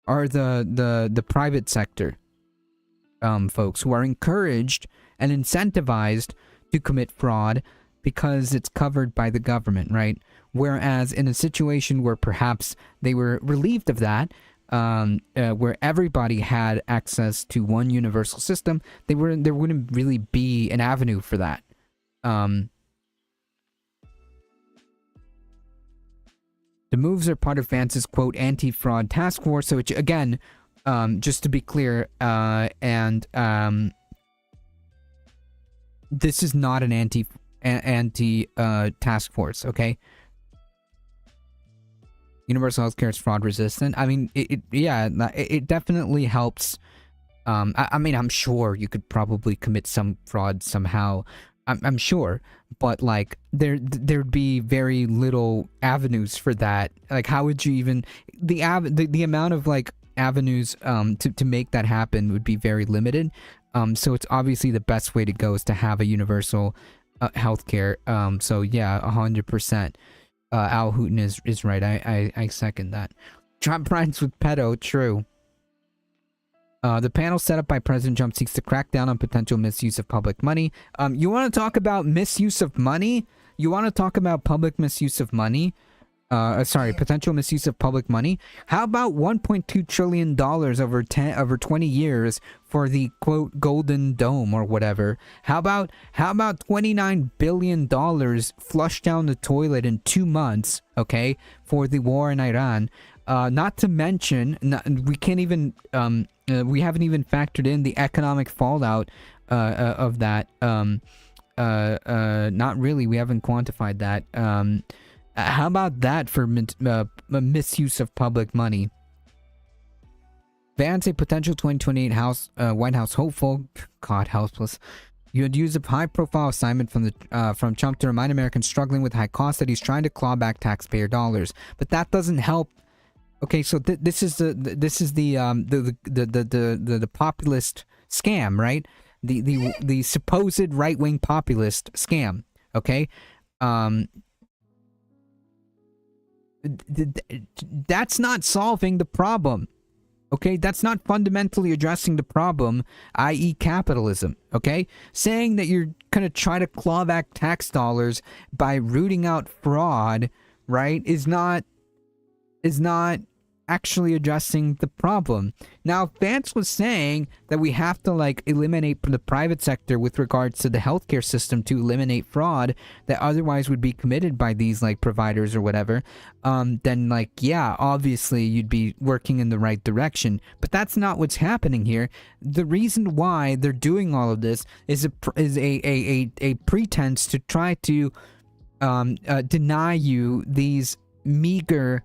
Are the private sector folks who are encouraged and incentivized to commit fraud because it's covered by the government, right? Whereas in a situation where perhaps they were relieved of that, where everybody had access to one universal system, there wouldn't really be an avenue for that. The moves are part of Vance's, quote, anti-fraud task force. So, again, just to be clear, this is not an anti task force, okay? Universal healthcare is fraud resistant. I mean, it definitely helps. I mean, I'm sure you could probably commit some fraud somehow. I'm sure, but like there'd be very little avenues for that. Like, how would you even the amount of like avenues to make that happen would be very limited. So it's obviously the best way to go is to have a universal healthcare. So yeah, 100%. Al Hooten is right. I second that. Trump rides with pedo. True. The panel set up by President Trump seeks to crack down on potential misuse of public money. You want to talk about misuse of money? You want to talk about public misuse of money? Potential misuse of public money. How about $1.2 trillion over 20 years for the quote Golden Dome or whatever? How about $29 billion flushed down the toilet in 2 months? Okay, for the war in Iran. Not to mention, we can't even we haven't even factored in the economic fallout of that. Not really. We haven't quantified that. How about that for misuse of public money? Vance, a potential 2028 White House hopeful. God, helpless. You had used a high-profile assignment from Trump to remind Americans struggling with high costs that he's trying to claw back taxpayer dollars, but that doesn't help. Okay, so this is the populist scam, right? The supposed right-wing populist scam. Okay, that's not solving the problem. Okay, that's not fundamentally addressing the problem, i.e. capitalism. Okay, saying that you're gonna try to claw back tax dollars by rooting out fraud, right, is not actually addressing the problem. Now, Vance was saying that we have to like eliminate the private sector with regards to the healthcare system to eliminate fraud that otherwise would be committed by these like providers or whatever. Then like, yeah, obviously you'd be working in the right direction, but that's not what's happening here. The reason why they're doing all of this is a pretense to try to deny you these meager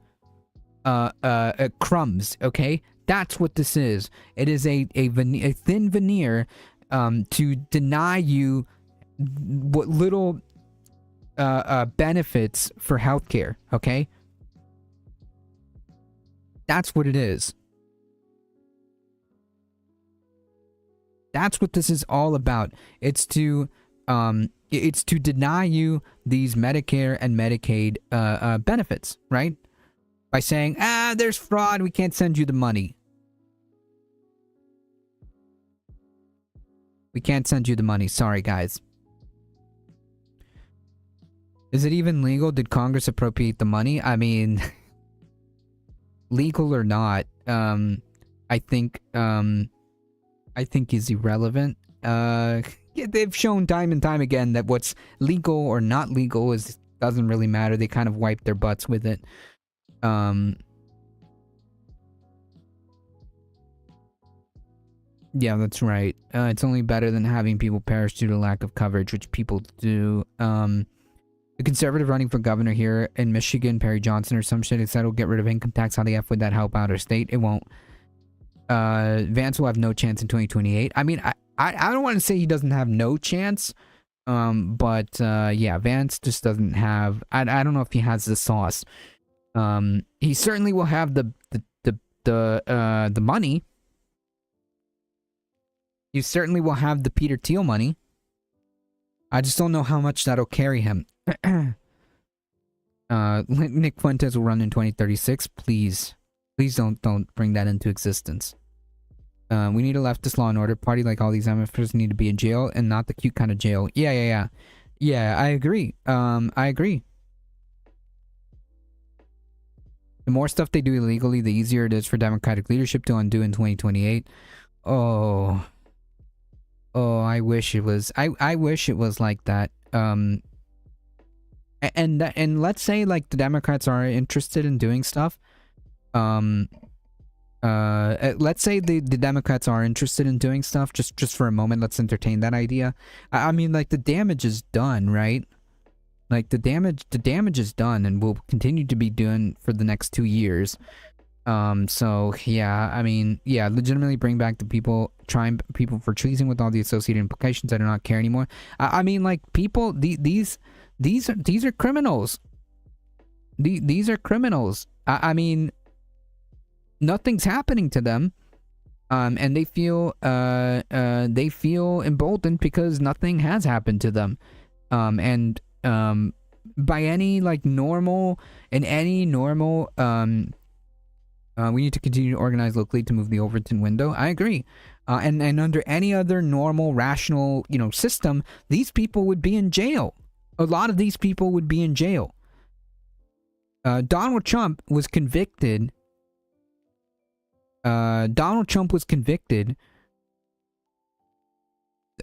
crumbs. Okay, that's what this is. It is a thin veneer to deny you what little benefits for healthcare. Okay, that's what it is. That's what this is all about. It's to deny you these Medicare and Medicaid benefits, right? By saying, there's fraud, we can't send you the money. We can't send you the money, sorry guys. Is it even legal? Did Congress appropriate the money? I mean, legal or not, I think is irrelevant. They've shown time and time again that what's legal or not legal doesn't really matter. They kind of wipe their butts with it. Yeah, that's right. It's only better than having people perish due to lack of coverage, which people do. The conservative running for governor here in Michigan, Perry Johnson or some shit, said he'll get rid of income tax. How the F would that help out our state? It won't. Vance will have no chance in 2028. I mean, I don't want to say he doesn't have no chance. But yeah, Vance just doesn't have. I don't know if he has the sauce. He certainly will have the money. He certainly will have the Peter Thiel money. I just don't know how much that'll carry him. Nick Fuentes will run in 2036. Please don't bring that into existence. We need a leftist Law and Order party. Like all these MFers need to be in jail and not the cute kind of jail. Yeah. I agree. I agree. The more stuff they do illegally, the easier it is for Democratic leadership to undo in 2028. Oh, I wish it was. I wish it was like that. And let's say like the Democrats are interested in doing stuff. Let's say the Democrats are interested in doing stuff. Just for a moment, let's entertain that idea. I mean, like the damage is done, right? Like the damage is done and will continue to be done for the next 2 years. So yeah, I mean, yeah, legitimately bring back the people, trying people for treason with all the associated implications. I do not care anymore. I mean, like people, these are criminals. These are criminals. I mean, nothing's happening to them. And they feel emboldened because nothing has happened to them. By any like normal, we need to continue to organize locally to move the Overton window. I agree. And under any other normal, rational, system, these people would be in jail. A lot of these people would be in jail. Donald Trump was convicted.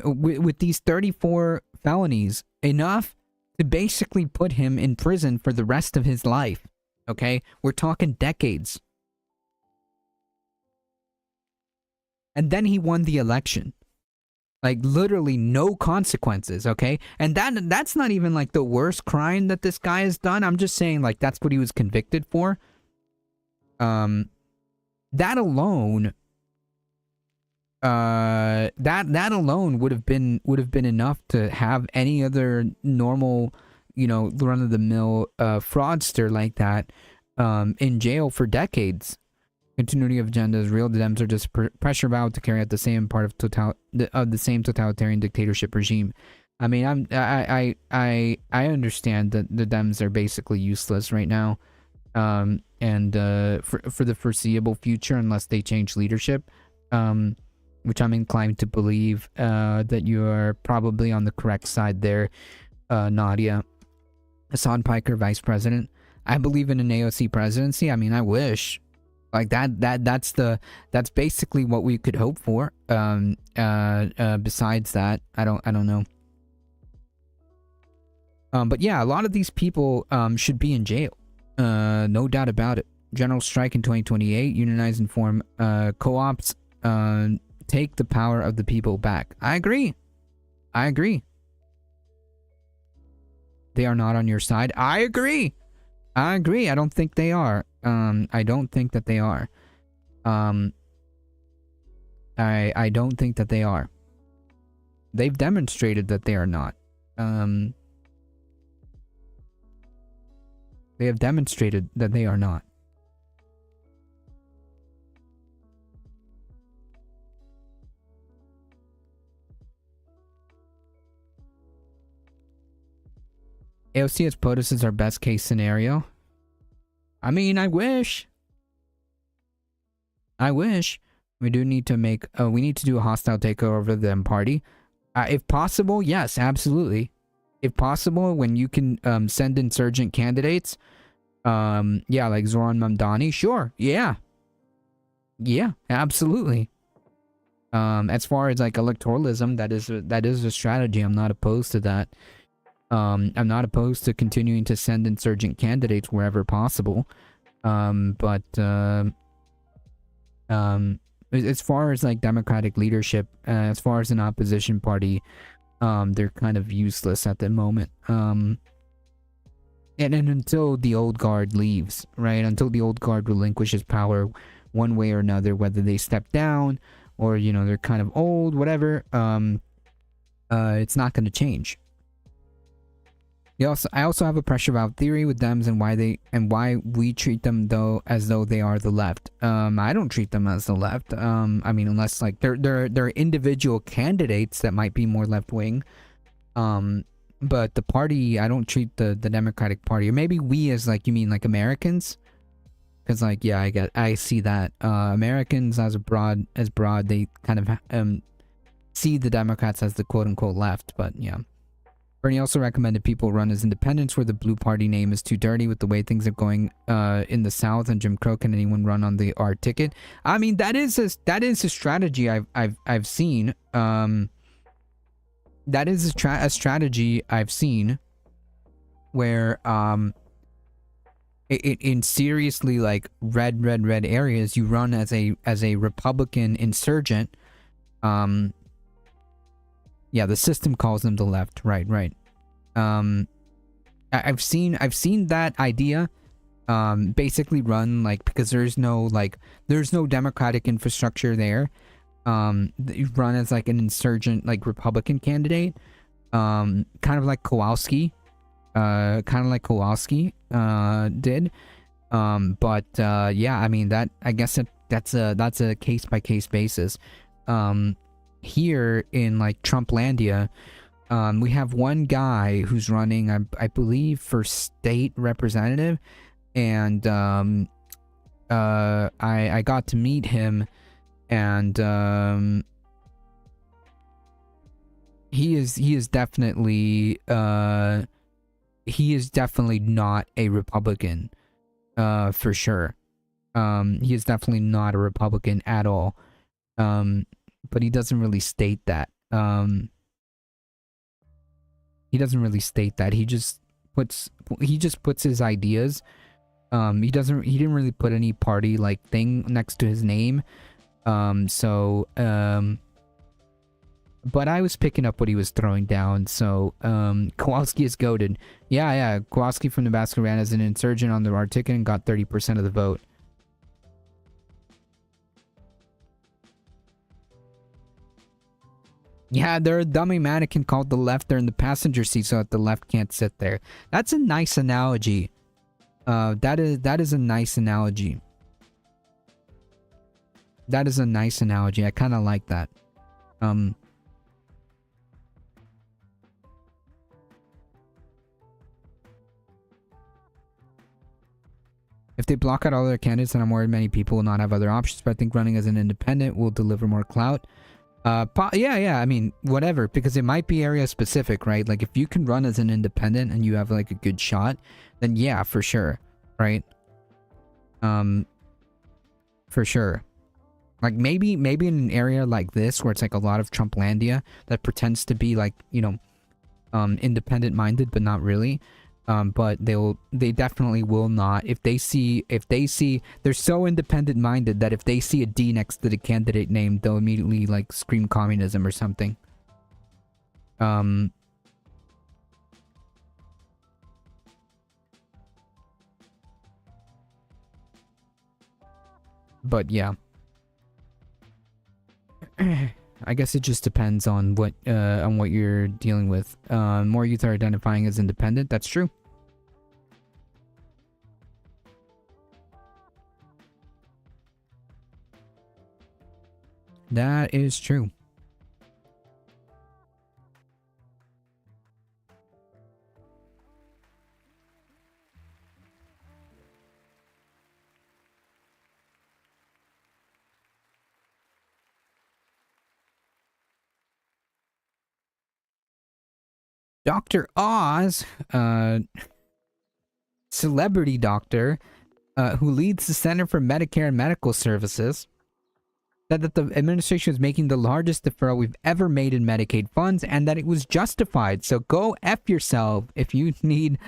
With these 34 felonies, enough to basically put him in prison for the rest of his life. Okay? We're talking decades. And then he won the election. Like literally no consequences, okay? And that's not even like the worst crime that this guy has done. I'm just saying like that's what he was convicted for. That alone that alone would have been enough to have any other normal, run of the mill fraudster like that in jail for decades. Continuity of agenda is real. The Dems are just pressure valve to carry out the same part of the same totalitarian dictatorship regime. I mean, I understand that the Dems are basically useless right now, and for the foreseeable future, unless they change leadership, which I'm inclined to believe that you are probably on the correct side there, Nadia. Hassan Piker, vice president. I believe in an AOC presidency. I mean, I wish. Like that's basically what we could hope for. Besides that, I don't know. But yeah, a lot of these people should be in jail. No doubt about it. General strike in 2028. Unionize and form co-ops. Take the power of the people back. I agree. They are not on your side. I agree. I don't think they are. I don't think that they are. I don't think that they are. They've demonstrated that they are not. They have demonstrated that they are not. AOC as POTUS is our best case scenario. I mean, I wish. We do need to make, we need to do a hostile takeover of the party. If possible, yes, absolutely. If possible, when you can send insurgent candidates, yeah, like Zoran Mamdani, sure, yeah, absolutely. As far as like electoralism, that is a strategy. I'm not opposed to that. I'm not opposed to continuing to send insurgent candidates wherever possible. But as far as like democratic leadership, as far as an opposition party, they're kind of useless at the moment. And until the old guard leaves, right? Until the old guard relinquishes power one way or another, whether they step down or, they're kind of old, whatever, it's not going to change. I also have a pressure valve theory with Dems and why we treat them as though they are the left. I don't treat them as the left. I mean, unless like they're individual candidates that might be more left wing. But the party, I don't treat the Democratic Party, or maybe we as like, you mean like Americans? Because like, yeah, I see that Americans as broad, they kind of see the Democrats as the quote unquote left. But yeah. Bernie also recommended people run as independents where the blue party name is too dirty with the way things are going in the South, and Jim Crow. Can anyone run on the R ticket? I mean, that is a strategy I've seen. That is a strategy I've seen where in seriously like red areas, you run as a Republican insurgent. Yeah, the system calls them the left. Right. I've seen that idea basically run like, because there's no democratic infrastructure there. You run as like an insurgent, like Republican candidate, kind of like Kowalski did. But yeah, I mean, that, I guess that's a case by case basis. Here in like Trumplandia, we have one guy who's running, I believe, for state representative, and I got to meet him, and he is definitely not a Republican, for sure. He is definitely not a Republican at all. But he doesn't really state that. He doesn't really state that. He just puts his ideas. He didn't really put any party like thing next to his name. But I was picking up what he was throwing down. So Kowalski is goated. Yeah. Kowalski from Nebraska ran as an insurgent on the R ticket and got 30% of the vote. Yeah, they're a dummy mannequin called the left. They're in the passenger seat so that the left can't sit there. That's a nice analogy. That is a nice analogy. That is a nice analogy. I kind of like that. If they block out all their candidates, then I'm worried many people will not have other options. But I think running as an independent will deliver more clout. Yeah, I mean, whatever, because it might be area specific, right? Like, if you can run as an independent and you have, like, a good shot, then yeah, for sure, right? For sure. Like, maybe in an area like this, where it's, like, a lot of Trumplandia that pretends to be, like, you know, independent-minded, but not really. But they definitely will not. If they see, they're so independent minded that if they see a D next to the candidate name, they'll immediately like scream communism or something. But yeah. I guess it just depends on what you're dealing with. More youth are identifying as independent. That's true. That is true. Dr. Oz, celebrity doctor, who leads the Center for Medicare and Medical Services, said that the administration was making the largest deferral we've ever made in Medicaid funds and that it was justified. So go F yourself if you need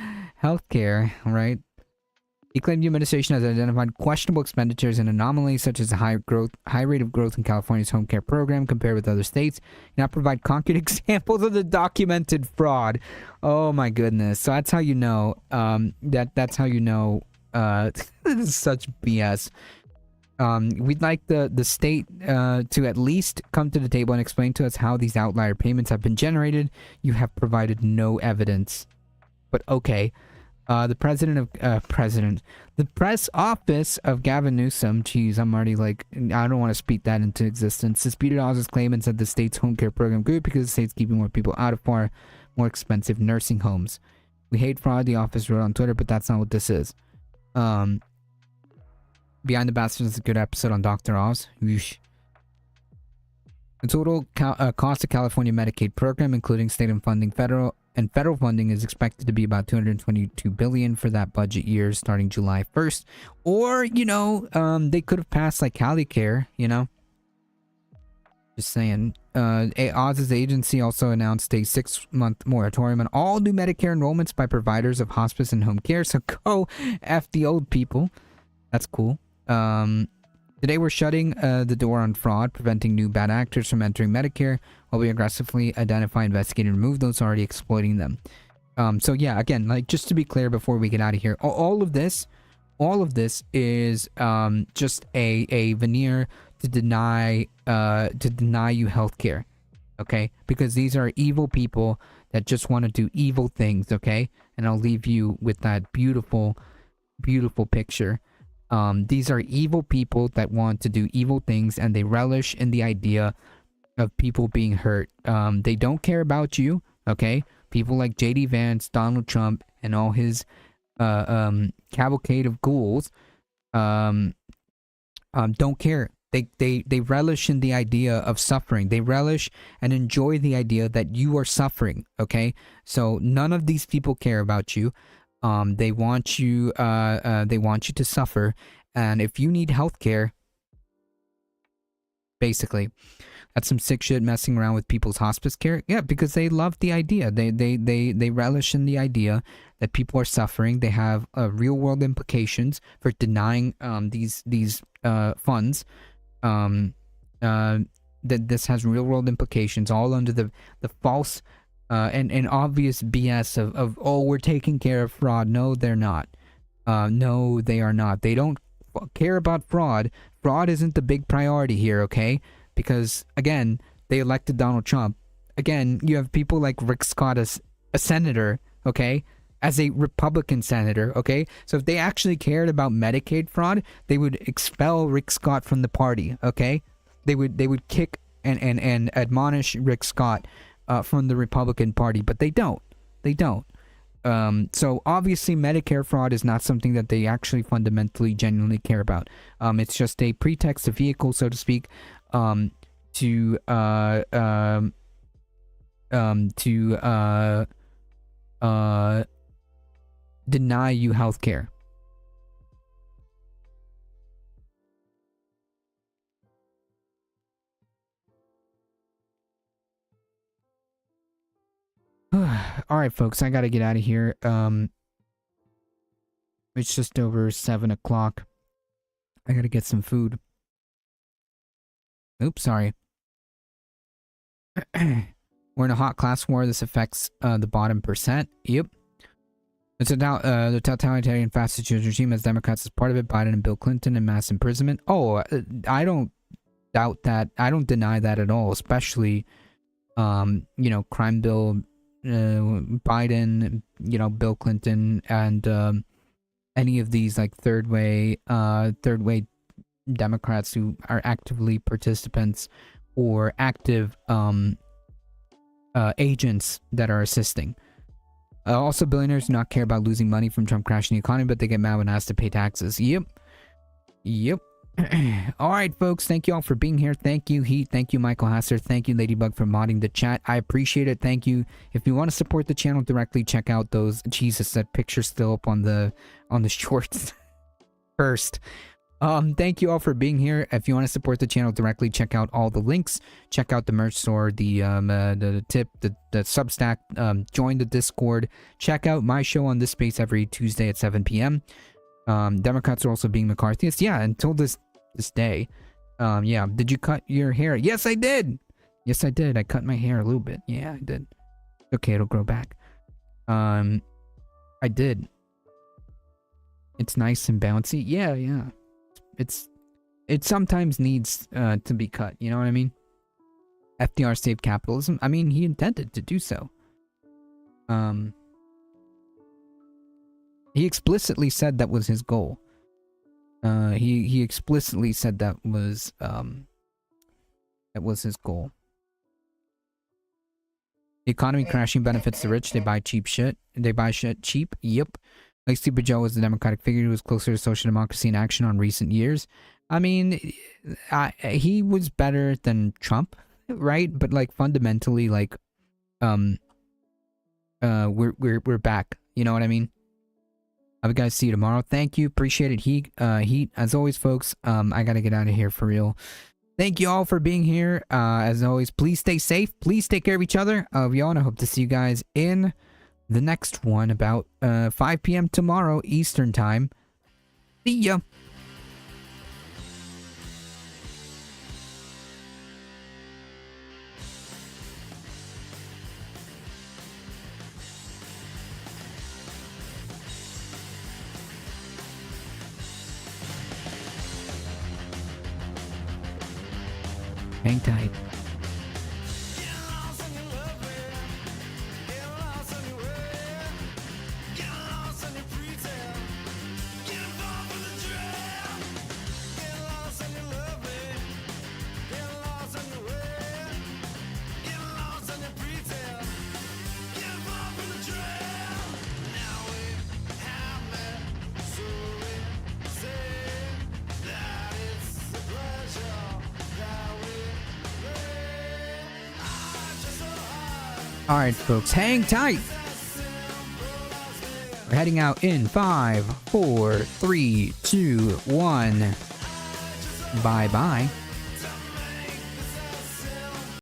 healthcare, right? He claimed the administration has identified questionable expenditures and anomalies such as a high rate of growth in California's home care program compared with other states. Now provide concrete examples of the documented fraud. Oh my goodness! So that's how you know. That's how you know. This is such BS. We'd like the state to at least come to the table and explain to us how these outlier payments have been generated. You have provided no evidence. but okay. The press office of Gavin Newsom, geez, I'm already like, I don't want to speak that into existence, disputed Oz's claim and said the state's home care program grew because the state's keeping more people out of far more expensive nursing homes. We hate fraud, the office wrote on Twitter, but that's not what this is. Behind the Bastards is a good episode on Dr. Oz. Whoosh. The total cost of California Medicaid program, including state and federal funding, is expected to be about $222 billion for that budget year starting July 1st. Or, they could have passed like CaliCare, Just saying. Oz's agency also announced a 6-month moratorium on all new Medicare enrollments by providers of hospice and home care. So go F the old people. That's cool. Today we're shutting the door on fraud, preventing new bad actors from entering Medicare, while we aggressively identify, investigate, and remove those already exploiting them. So yeah, again, like just to be clear before we get out of here, all of this is just a veneer to deny you healthcare, okay? Because these are evil people that just want to do evil things, okay? And I'll leave you with that beautiful, beautiful picture. These are evil people that want to do evil things, and they relish in the idea of people being hurt. They don't care about you, okay? People like J.D. Vance, Donald Trump, and all his cavalcade of ghouls don't care. They relish in the idea of suffering. They relish and enjoy the idea that you are suffering, okay? So none of these people care about you. They want you to suffer, and if you need healthcare, basically, that's some sick shit, messing around with people's hospice care. Yeah, because they love the idea. They relish in the idea that people are suffering. They have real world implications for denying these funds. That this has real world implications, all under the false and obvious BS of we're taking care of fraud. No, they're not. No, they are not. They don't care about fraud. Fraud isn't the big priority here, okay? Because again, they elected Donald Trump. Again, you have people like Rick Scott as a senator, okay? As a Republican senator, okay? So if they actually cared about Medicaid fraud, they would expel Rick Scott from the party, okay? They would kick and admonish Rick Scott from the Republican Party, but they don't. They don't. So obviously Medicare fraud is not something that they actually fundamentally, genuinely care about. It's just a pretext, a vehicle, so to speak, to deny you health care. All right, folks, I gotta get out of here. It's just over 7 o'clock. I gotta get some food. Oops, sorry. We're in a hot class war. This affects the bottom percent. Yep. It's about the totalitarian fascist regime as Democrats as part of it. Biden and Bill Clinton and mass imprisonment. Oh, I don't doubt that. I don't deny that at all. Especially, crime bill. Biden, Bill Clinton, and any of these like third way Democrats who are actively participants or active agents that are assisting. Also, billionaires do not care about losing money from Trump crashing the economy, but they get mad when asked to pay taxes. Yep. All right, folks. Thank you all for being here. Thank you, Heat. Thank you, Michael Hasser. Thank you, Ladybug, for modding the chat. I appreciate it. Thank you. If you want to support the channel directly, check out those. Jesus, that picture's still up on the shorts first. Thank you all for being here. If you want to support the channel directly, check out all the links. Check out the merch store, the tip, the Substack. Join the Discord. Check out my show on this space every Tuesday at 7 p.m. Democrats are also being McCarthyist. Yeah, until this day. Yeah. Did you cut your hair? Yes, I did. Yes, I did. I cut my hair a little bit. Yeah, I did. Okay, it'll grow back. I did. It's nice and bouncy. Yeah. It sometimes needs to be cut. You know what I mean? FDR saved capitalism. I mean, he intended to do so. He explicitly said that was his goal. He explicitly said that was his goal. The economy crashing benefits the rich. They buy cheap shit. They buy shit cheap. Yep. Like Stupid Joe was the Democratic figure who was closer to social democracy in action on recent years. I mean, he was better than Trump, right? But like fundamentally, like, we're back. You know what I mean? I will guys see you tomorrow. Thank you. Appreciate it. Heat. As always, folks. I gotta get out of here for real. Thank you all for being here. As always, please stay safe. Please take care of each other. Y'all, and I hope to see you guys in the next one about 5 p.m. tomorrow Eastern time. See ya. Hang tight. Alright, folks, hang tight. We're heading out in 5, 4, 3, 2, 1. Bye-bye.